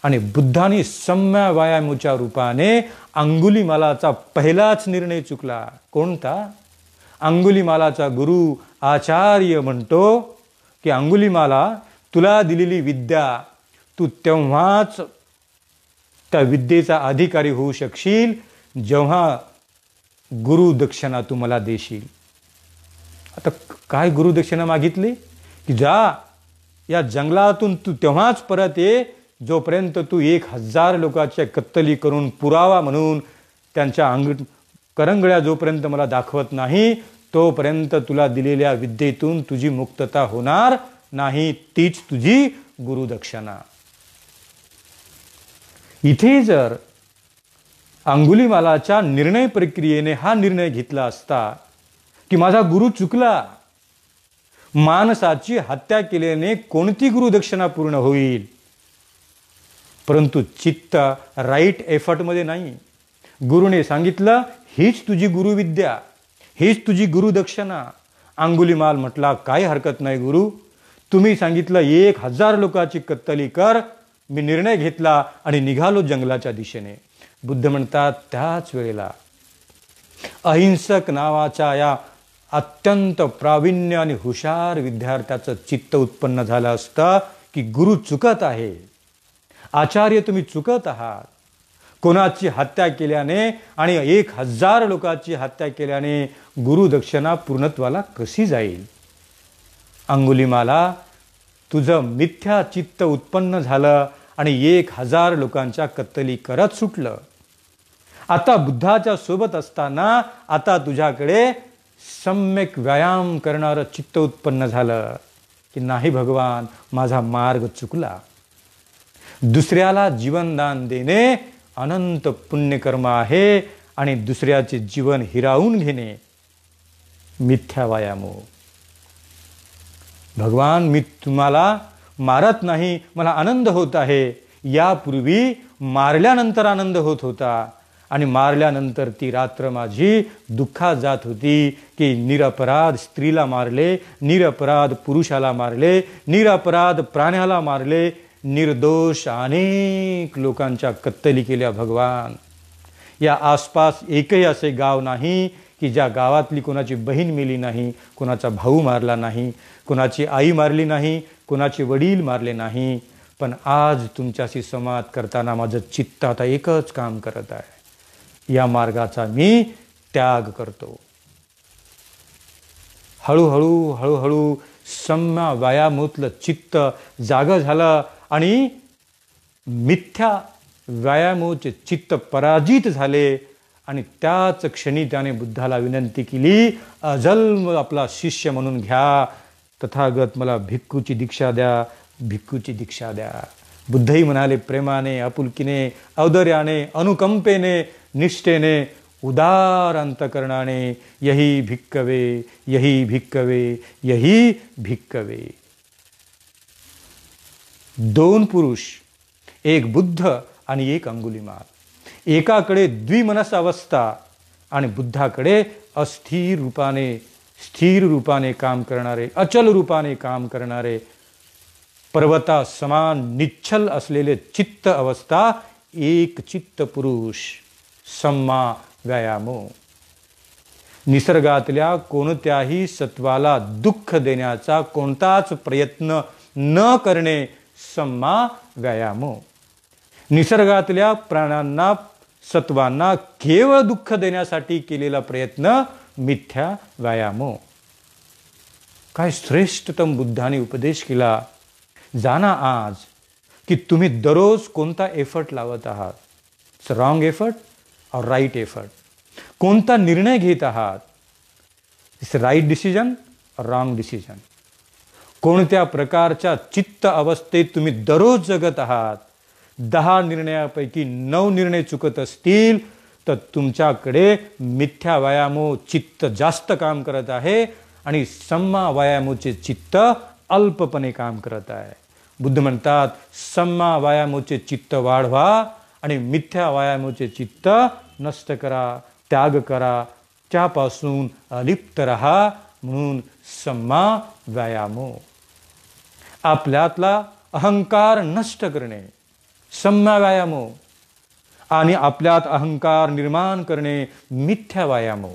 आणि बुद्धांनी सम्या व्यायामोच्या रूपाने अंगुलीमालाचा पहिलाच निर्णय चुकला. कोणता? अंगुलीमालाचा गुरु आचार्य म्हणतो की अंगुलीमाला, तुला दिलेली विद्या, तू तेव्हाच त्या विद्येचा अधिकारी होऊ शकशील जेव्हा गुरु दक्षिणा तू मला देशील. आता काय गुरु दक्षिणा मागितली? की जा या जंगलातून तू तेव्हाच परत ये जोपर्यंत तू 1000 लोकांच्या कत्तली करून पुरावा म्हणून त्यांच्या करंगळ्या जोपर्यंत मला दाखवत नाही, तोपर्यंत तुला दिलेल्या विद्येतून तुझी मुक्तता होणार नाही. तीच तुझी गुरुदक्षिणा. इथे जर अंगुलीमालाच्या निर्णय प्रक्रियेने हा निर्णय घेतला असता की माझा गुरु चुकला, माणसाची हत्या केल्याने कोणती गुरुदक्षिणा पूर्ण होईल? परंतु चित्त राईट एफर्टमध्ये नाही. गुरुने सांगितलं हीच तुझी गुरुविद्या, हीच तुझी गुरुदक्षिणा. अंगुलीमाल म्हटला काही हरकत नाही गुरु, तुम्ही सांगितलं 1000 लोकांची कत्तली कर, मी निर्णय घेतला आणि निघालो जंगलाच्या दिशेने. बुद्ध म्हणतात त्याच वेळेला अहिंसक नावाच्या या अत्यंत प्रावीण्य आणि हुशार विद्यार्थ्याचं चित्त उत्पन्न झालं असतं की गुरु चुकत आहे, आचार्य तुम्ही चुकत आहात. कोणाची हत्या केल्याने आणि 1000 लोकांची हत्या केल्याने गुरुदक्षिणा पूर्णत्वाला कशी जाईल? अंगुलीमाला, तुझं मिथ्या चित्त उत्पन्न झालं आणि 1000 लोकांच्या कत्तली करत सुटलं. आता बुद्धाच्या सोबत असताना आता तुझ्याकडे सम्यक व्यायाम करणारं चित्त उत्पन्न झालं की नाही भगवान, माझा मार्ग चुकला. दुसऱ्याला जीवनदान देणे अनंत पुण्यकर्म आहे आणि दुसऱ्याचे जीवन हिरावून घेणे मिथ्या व्यायामो. भगवान, मी तुम्हाला मारत नाही, मला आनंद होत आहे. यापूर्वी मारल्यानंतर आनंद होत होता आणि मारल्यानंतर ती रात्र माझी दुःखात जात होती की निरपराध स्त्रीला मारले, निरपराध पुरुषाला मारले, निरपराध प्राण्याला मारले, निर्दोष अनेक लोकांच्या कत्तली केल्या. भगवान, या आसपास एकही असे गाव नाही की ज्या गावातली कोणाची बहीण मेली नाही, कोणाचा भाऊ मारला नाही, कोणाची आई मारली नाही, कोणाचे वडील मारले नाही. पण आज तुमच्याशी संवाद करताना माझं चित्त आता एकच काम करत आहे, या मार्गाचा मी त्याग करतो. हळूहळू हळूहळू सम्या व्यायामोतलं चित्त जागं झालं आणि मिथ्या व्यायामोचे चित्त पराजित झाले. आणि त्याच क्षणी त्याने बुद्धाला विनंती केली, अजन्म आपला शिष्य म्हणून घ्या. तथागत मला भिक्खूची दीक्षा द्या, भिक्खूची दीक्षा द्या. बुद्धही म्हणाले प्रेमाने, आपुलकीने, औदार्याने, अनुकंपेने, निष्ठेने, उदार अंतकरणाने, यही भिक्कवे, यही भिक्कवे, यही भिक्कवे. 2 पुरुष, एक बुद्ध आणि एक अंगुलीमाल. एकाकडे द्विमनस अवस्था आणि बुद्धाकडे अस्थिर रूपाने, स्थिर रूपाने काम करणारे, अचल रूपाने काम करणारे, पर्वता समान निश्चल असलेले चित्त अवस्था. एक चित्त पुरुष, सम्मा व्यायामो. निसर्गातल्या कोणत्याही सत्वाला दुःख देण्याचा कोणताच प्रयत्न न करणे सम्मा व्यायामो. निसर्गातल्या प्राण्यांना, सत्वांना केवळ दुःख देण्यासाठी केलेला प्रयत्न मिथ्या व्यायामो. काय श्रेष्ठतम बुद्धाने उपदेश केला. जाणा आज की तुम्ही दररोज कोणता एफर्ट लावत आहात. इट्स रॉंग एफर्ट और राईट एफर्ट. कोणता निर्णय घेत आहात. इट्स राईट डिसिजन और रॉंग डिसिजन. कोणत्या प्रकारच्या चित्त अवस्थेत तुम्ही दररोज जगत आहात. 10 निर्णयापैकी 9 निर्णय चुकत असतील तर तुमच्याकडे मिथ्या व्यायामो चित्त जास्त काम करत आहे आणि सम्मा व्यायामोचे चित्त अल्पपणे काम करत आहे. बुद्ध म्हणतात सम्मा व्यायामोचे चित्त वाढवा आणि मिथ्या व्यायामोचे चित्त नष्ट करा, त्याग करा, त्यापासून अलिप्त रहा. म्हणून सम्मा व्यायामो. आपल्यातला अहंकार नष्ट करणे सम्मा व्यायामो आणि आपल्यात अहंकार निर्माण करणे मिथ्या व्यायामो.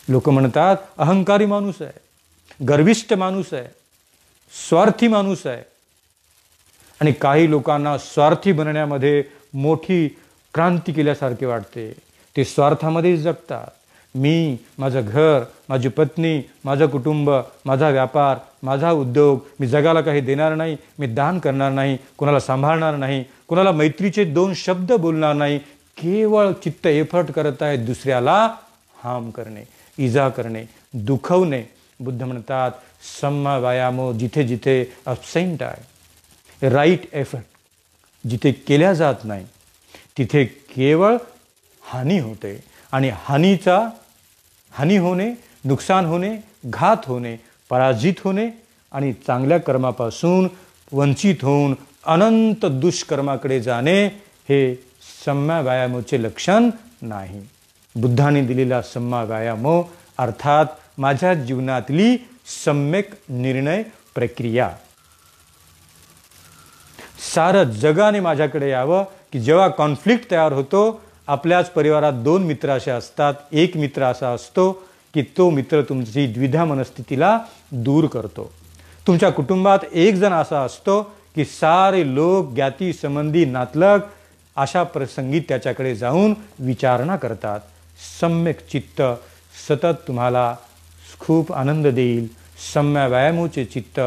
लोक म्हणतात अहंकारी माणूस आहे, गर्विष्ठ माणूस आहे, स्वार्थी माणूस आहे. आणि काही लोकांना स्वार्थी बनण्यामध्ये मोठी क्रांती केल्यासारखे वाटते. ते स्वार्थामध्येच जगतात. मी, माझं घर, माझी पत्नी, माझं कुटुंब, माझा व्यापार, माझा उद्योग, मी जगाला काही देणार नाही, मी दान करणार नाही, कोणाला सांभाळणार नाही, कोणाला मैत्रीचे 2 शब्द बोलणार नाही. केवळ चित्त एफर्ट करत आहे दुसऱ्याला हार्म करणे, इजा करणे, दुखवणे. बुद्ध म्हणतात सम्मा व्यायामो जिथे जिथे अब्सेंट आहे, राईट एफर्ट जिथे केल्या जात नाही तिथे केवळ हानी होते. आणि हानी होणे, नुकसान होणे, घात होणे, पराजित होणे आणि चांगल्या कर्मापासून वंचित होऊन अनंत दुष्कर्माकडे जाणे हे सम्मा व्यायामोचे लक्षण नाही. बुद्धाने दिलेला सम्मा व्यायामो अर्थात माझ्या जीवनातली सम्यक निर्णय प्रक्रिया. सारं जगाने माझ्याकडे यावं की जेव्हा कॉन्फ्लिक्ट तयार होतो, आपल्याच परिवारात 2 मित्र असे असतात, एक मित्र असा असतो की तो मित्र तुमची द्विधा मनस्थितीला दूर करतो. तुमच्या कुटुंबात एक जण असा असतो की सारे लोक, ज्ञाती, संबंधी, नातलग अशा प्रसंगी त्याच्याकडे जाऊन विचारणा करतात. सम्यक चित्त सतत तुम्हाला खूप आनंद देईल. सम्य व्यायामोचे चित्त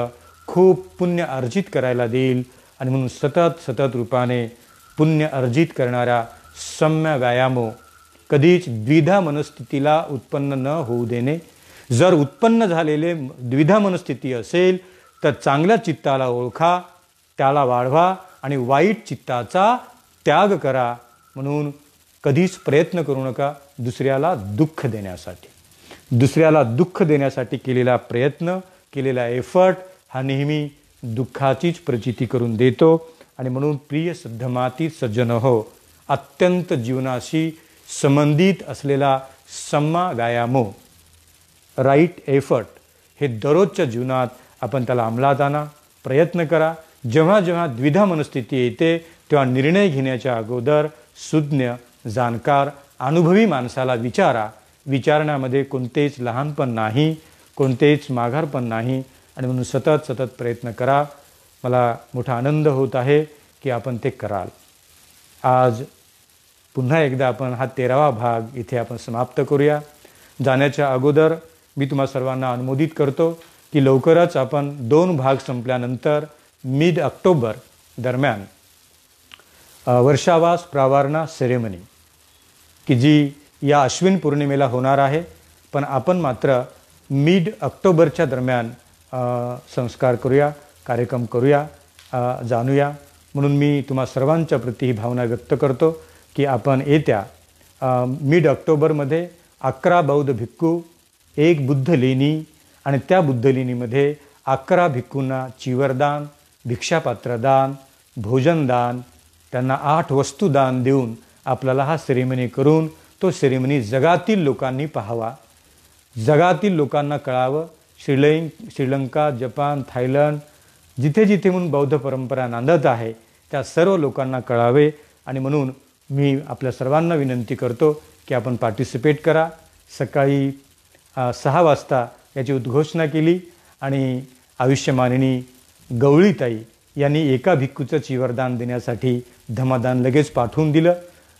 खूप पुण्य अर्जित करायला देईल. आणि म्हणून सतत रूपाने पुण्य अर्जित करणाऱ्या सम्य व्यायामो कधीच द्विधा मनस्थितीला उत्पन्न न होऊ देणे. जर उत्पन्न झालेले द्विधा मनस्थिती असेल तर चांगल्या चित्ताला ओळखा, त्याला वाढवा आणि वाईट चित्ताचा त्याग करा. म्हणून कधीच प्रयत्न करू नका दुसऱ्याला दुःख देण्यासाठी. दुसऱ्याला दुःख देण्यासाठी केलेला प्रयत्न, केलेला एफर्ट हा नेहमी दुःखाचीच प्रचिती करून देतो. आणि म्हणून प्रिय सद्धमाती सज्जन हो, अत्यंत जीवनाशी संबंधित असलेला सम्मा व्यायामो, राईट एफर्ट हे दररोजच्या जीवनात आपण त्याला अंमलात आणा, प्रयत्न करा. जेव्हा जेव्हा द्विधा मनस्थिती येते तेव्हा निर्णय घेण्याच्या अगोदर सुज्ञ, जाणकार, अनुभवी माणसाला विचारा. विचारण्यामध्ये कोणतेच लहानपण नाही, कोणतेच माघारपण नाही. आणि म्हणून सतत प्रयत्न करा. मला मोठा आनंद होत आहे की आपण ते कराल. आज पुन्हा एकदा आपण हा 13वा भाग इथे आपण समाप्त करूया. जाण्याच्या अगोदर मी तुम्हा सर्वांना अनुमोदित करतो की लवकरच आपण 2 भाग संपल्यानंतर मिड ऑक्टोबर दरम्यान वर्षावास प्रावारणा सेरेमनी की जी या अश्विन पौर्णिमेला होणार आहे, पण आपण मात्र मिड ऑक्टोबरच्या दरम्यान संस्कार करूया, कार्यक्रम करूया, जाणूया. म्हणून मी तुम्हा सर्वांच्या प्रती ही भावना व्यक्त करतो की आपण येत्या मिड ऑक्टोबरमध्ये 11 बौद्ध भिक्खू, 1 बुद्ध लेणी आणि त्या बुद्ध लेणीमध्ये 11 भिक्खूंना चिवरदान, भिक्षापात्रदान, भोजनदान, त्यांना 8 वस्तुदान देऊन आपल्याला हा सेरेमनी करून तो सेरेमनी जगातील लोकांनी पाहावा, जगातील लोकांना कळावं. श्रीलंका, जपान, थायलंड जिथे जिथे म्हणून बौद्ध परंपरा नांदत आहे त्या सर्व लोकांना कळावे. आणि म्हणून मी आपल्या सर्वांना विनंती करतो की आपण पार्टिसिपेट करा. सकाळी 6 वाजता याची उद्घोषणा केली आणि आयुष्यमानिनी गवळीताई यांनी एका भिक्खूचं चिवरदान देण्यासाठी धमादान लगेच पाठवून दिलं.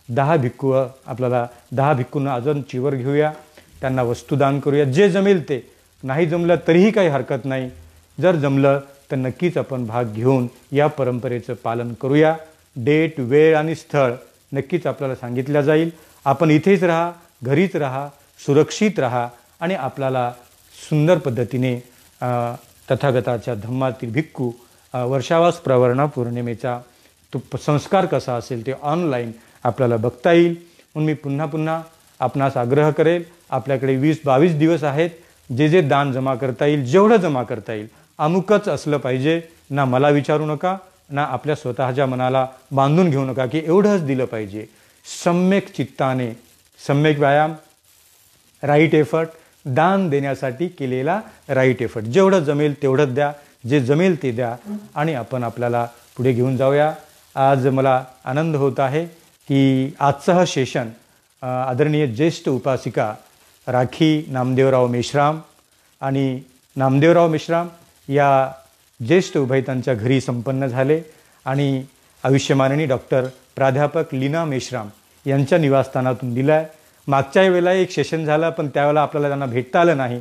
10 भिक्खू आपल्याला 10 भिक्खूंना अजून चिवर घेऊया, त्यांना वस्तुदान करूया. जे जमेल ते, नाही जमलं तरीही काही हरकत नाही. जर जमलं तर नक्कीच आपण भाग घेऊन या परंपरेचं पालन करूया. डेट, वेळ आणि स्थळ नक्कीच आपल्याला सांगितलं जाईल. आपण इथेच राहा, घरीच राहा, सुरक्षित राहा आणि आपल्याला सुंदर पद्धतीने तथागताच्या धम्मातील भिक्खू वर्षावास प्रवरणा पौर्णिमेचा तो संस्कार कसा असेल ते ऑनलाईन आपल्याला बघता येईल. म्हणून मी पुन्हा पुन्हा आपणास आग्रह करेल, आपल्याकडे 20-22 दिवस आहेत. जे जे दान जमा करता येईल, जेवढं जमा करता येईल, अमुकच असलं पाहिजे. ना मला विचारू नका, ना आपल्या स्वतःच्या मनाला बांधून घेऊ नका की एवढंच दिलं पाहिजे. सम्यक चित्ताने, सम्यक व्यायाम, राईट एफर्ट, दान देण्यासाठी केलेला राईट एफर्ट, जेवढं जमेल तेवढंच द्या, जे जमेल ते द्या आणि आपण आपल्याला पुढे घेऊन जाऊया. आज मला आनंद होत आहे की आजचं हा सेशन आदरणीय ज्येष्ठ उपासिका राखी नामदेवराव मेश्राम आणि नामदेवराव मेश्राम या ज्येष्ठ उभयतांच्या घरी संपन्न झाले आणि आयुष्यमाननी डॉक्टर प्राध्यापक लीना मेश्राम यांच्या निवासस्थानातून दिला आहे. मागच्या वेळेला एक सेशन झालं, पण त्यावेळेला आपल्याला त्यांना भेटता आलं नाही.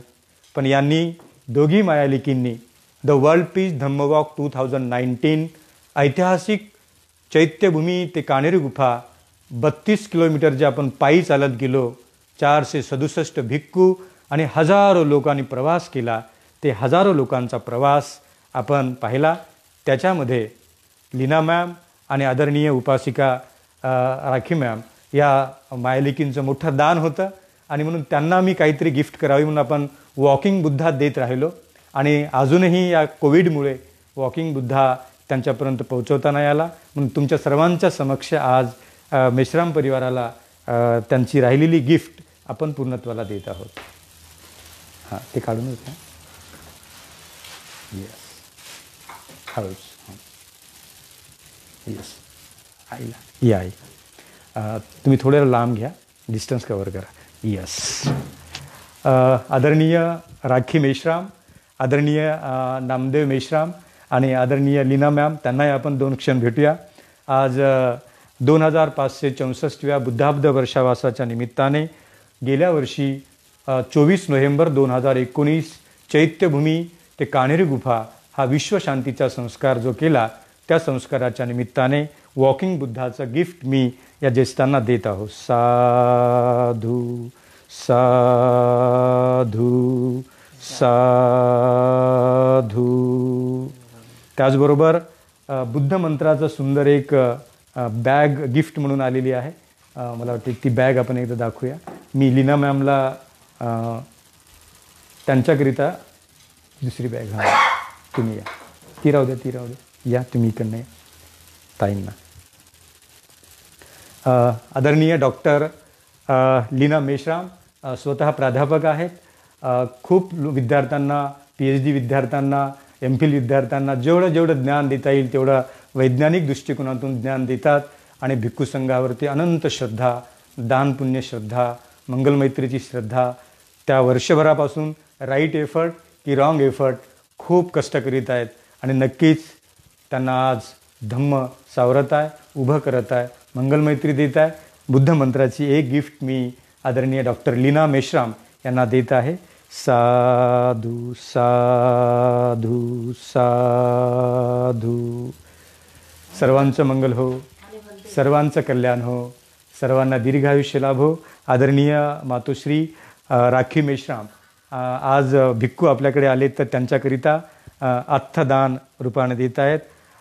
पण यांनी दोघी मायालिकींनी the world peace Dhamma walk 2019 ऐतिहासिक चैत्यभूमी ते काणेरी गुफा 32 किलोमीटर जे आपण पायी चालत गेलो, 467 भिक्खू आणि हजारो लोकांनी प्रवास केला. ते हजारो लोकांचा प्रवास आपण पाहिला. त्याच्यामध्ये लीना मॅम आणि आदरणीय उपासिका राखी मॅम या मायलिकींचं मोठं दान होतं आणि म्हणून त्यांना मी काहीतरी गिफ्ट करावी म्हणून आपण वॉकिंग बुद्धा देत राहिलो. आणि अजूनही या कोविडमुळे वॉकिंग बुद्धा त्यांच्यापर्यंत पोहोचवता नाही आला. म्हणून तुमच्या सर्वांच्या समक्ष आज मेश्राम परिवाराला त्यांची राहिलेली गिफ्ट आपण पूर्णत्वाला देत आहोत. हां, ते काढूनच ना. येस, हाऊस, येस, आईला या आई, तुम्ही थोडं लांब घ्या, डिस्टन्स कवर करा. येस, आदरणीय राखी मेश्राम, आदरणीय नामदेव मेश्राम आणि आदरणीय लीना मॅम, त्यांनाही आपण 2 क्षण भेटूया. आज 2564व्या बुद्धाब्द वर्षावासाच्या निमित्ताने गेल्या वर्षी 24 नोव्हेंबर 2019 चैत्यभूमी ते काणेरी गुफा हा विश्वशांतीचा संस्कार जो केला, त्या संस्काराच्या निमित्ताने वॉकिंग बुद्धाचं गिफ्ट मी या ज्येष्ठांना देत आहोत. साधू साधू साधू. त्याचबरोबर बुद्ध मंत्राचं सुंदर एक बॅग गिफ्ट म्हणून आलेली आहे. मला वाटते ती बॅग आपण एकदा दाखवूया. मी लीना मॅमला त्यांच्याकरिता दुसरी बॅग, हां तुम्ही या, ती राहू द्या, ती राहू द्या, या तुम्ही इकडनं या ताईंना. आदरणीय डॉक्टर लीना मेश्राम स्वतः प्राध्यापक आहेत. खूप विद्यार्थ्यांना, PhD विद्यार्थ्यांना, MPhil विद्यार्थ्यांना जेवढं ज्ञान देता येईल तेवढं वैज्ञानिक दृष्टिकोनातून ज्ञान देतात आणि भिक्खू संघावरती अनंत श्रद्धा, दान पुण्य श्रद्धा, मंगलमैत्रीची श्रद्धा, त्या वर्षभरापासून राईट एफर्ट की रॉंग एफर्ट खूप कष्ट करीत आहेत आणि नक्कीच त्यांना आज धम्म सावरत आहे, उभं करत आहे, मंगलमैत्री देत आहे. बुद्ध मंत्राची एक गिफ्ट मी आदरणीय डॉक्टर लीना मेश्राम यांना देत आहे. साधू साधू साधू. सर्वांचं मंगल हो, सर्वांचं कल्याण हो, सर्वांना दीर्घायुष्य लाभो. आदरणीय मातोश्री राखी मेश्राम आज भिक्खू आपल्याकडे आले तर त्यांच्याकरिता अर्थदान रूपाने देत आहेत.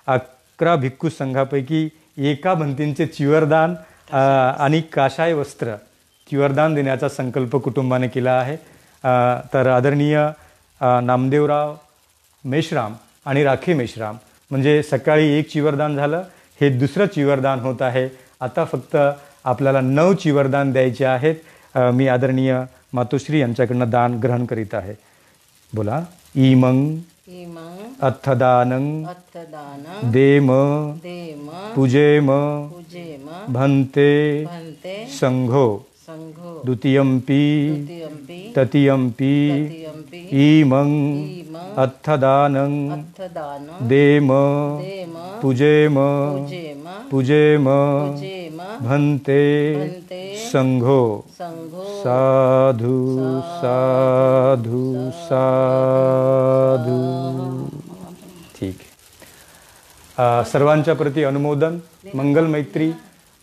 11 भिक्खू संघापैकी एका भंतींचे चिवरदान आणि काशाय वस्त्र चिवरदान देण्याचा संकल्प कुटुंबाने केला आहे. तर आदरणीय नामदेवराव मेश्राम आणि राखी मेश्राम म्हणजे सकाळी एक चिवरदान झालं, हे दुसरं चिवरदान होत आहे. आता फक्त आपल्याला 9 चिवरदान द्यायचे आहेत. मी आदरणीय मातोश्री यांच्याकडनं दान ग्रहण करीत आहे. बोला. इमंग अर्थदानं देम पूजेम भन्ते संघो द्वितीयंपि तृतीयंपि इमंग अर्थदानं देम पूजेम भन्ते संघो. साधु साधु साधु. ठीक आहे. सर्वांच्या प्रती अनुमोदन, मंगलमैत्री,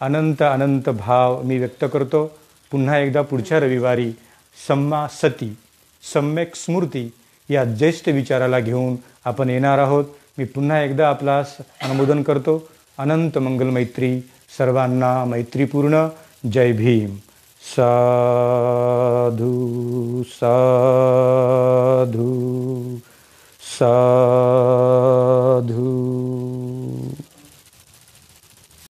अनंत अनंत भाव मी व्यक्त करतो. पुन्हा एकदा पुढच्या रविवारी सम्मा सती सम्यक स्मृती या ज्येष्ठ विचाराला घेऊन आपण येणार आहोत. मी पुन्हा एकदा आपल्यास अनुमोदन करतो. अनंत मंगलमैत्री, सर्वांना मैत्रीपूर्ण जय भीम. साधू साधू साधू.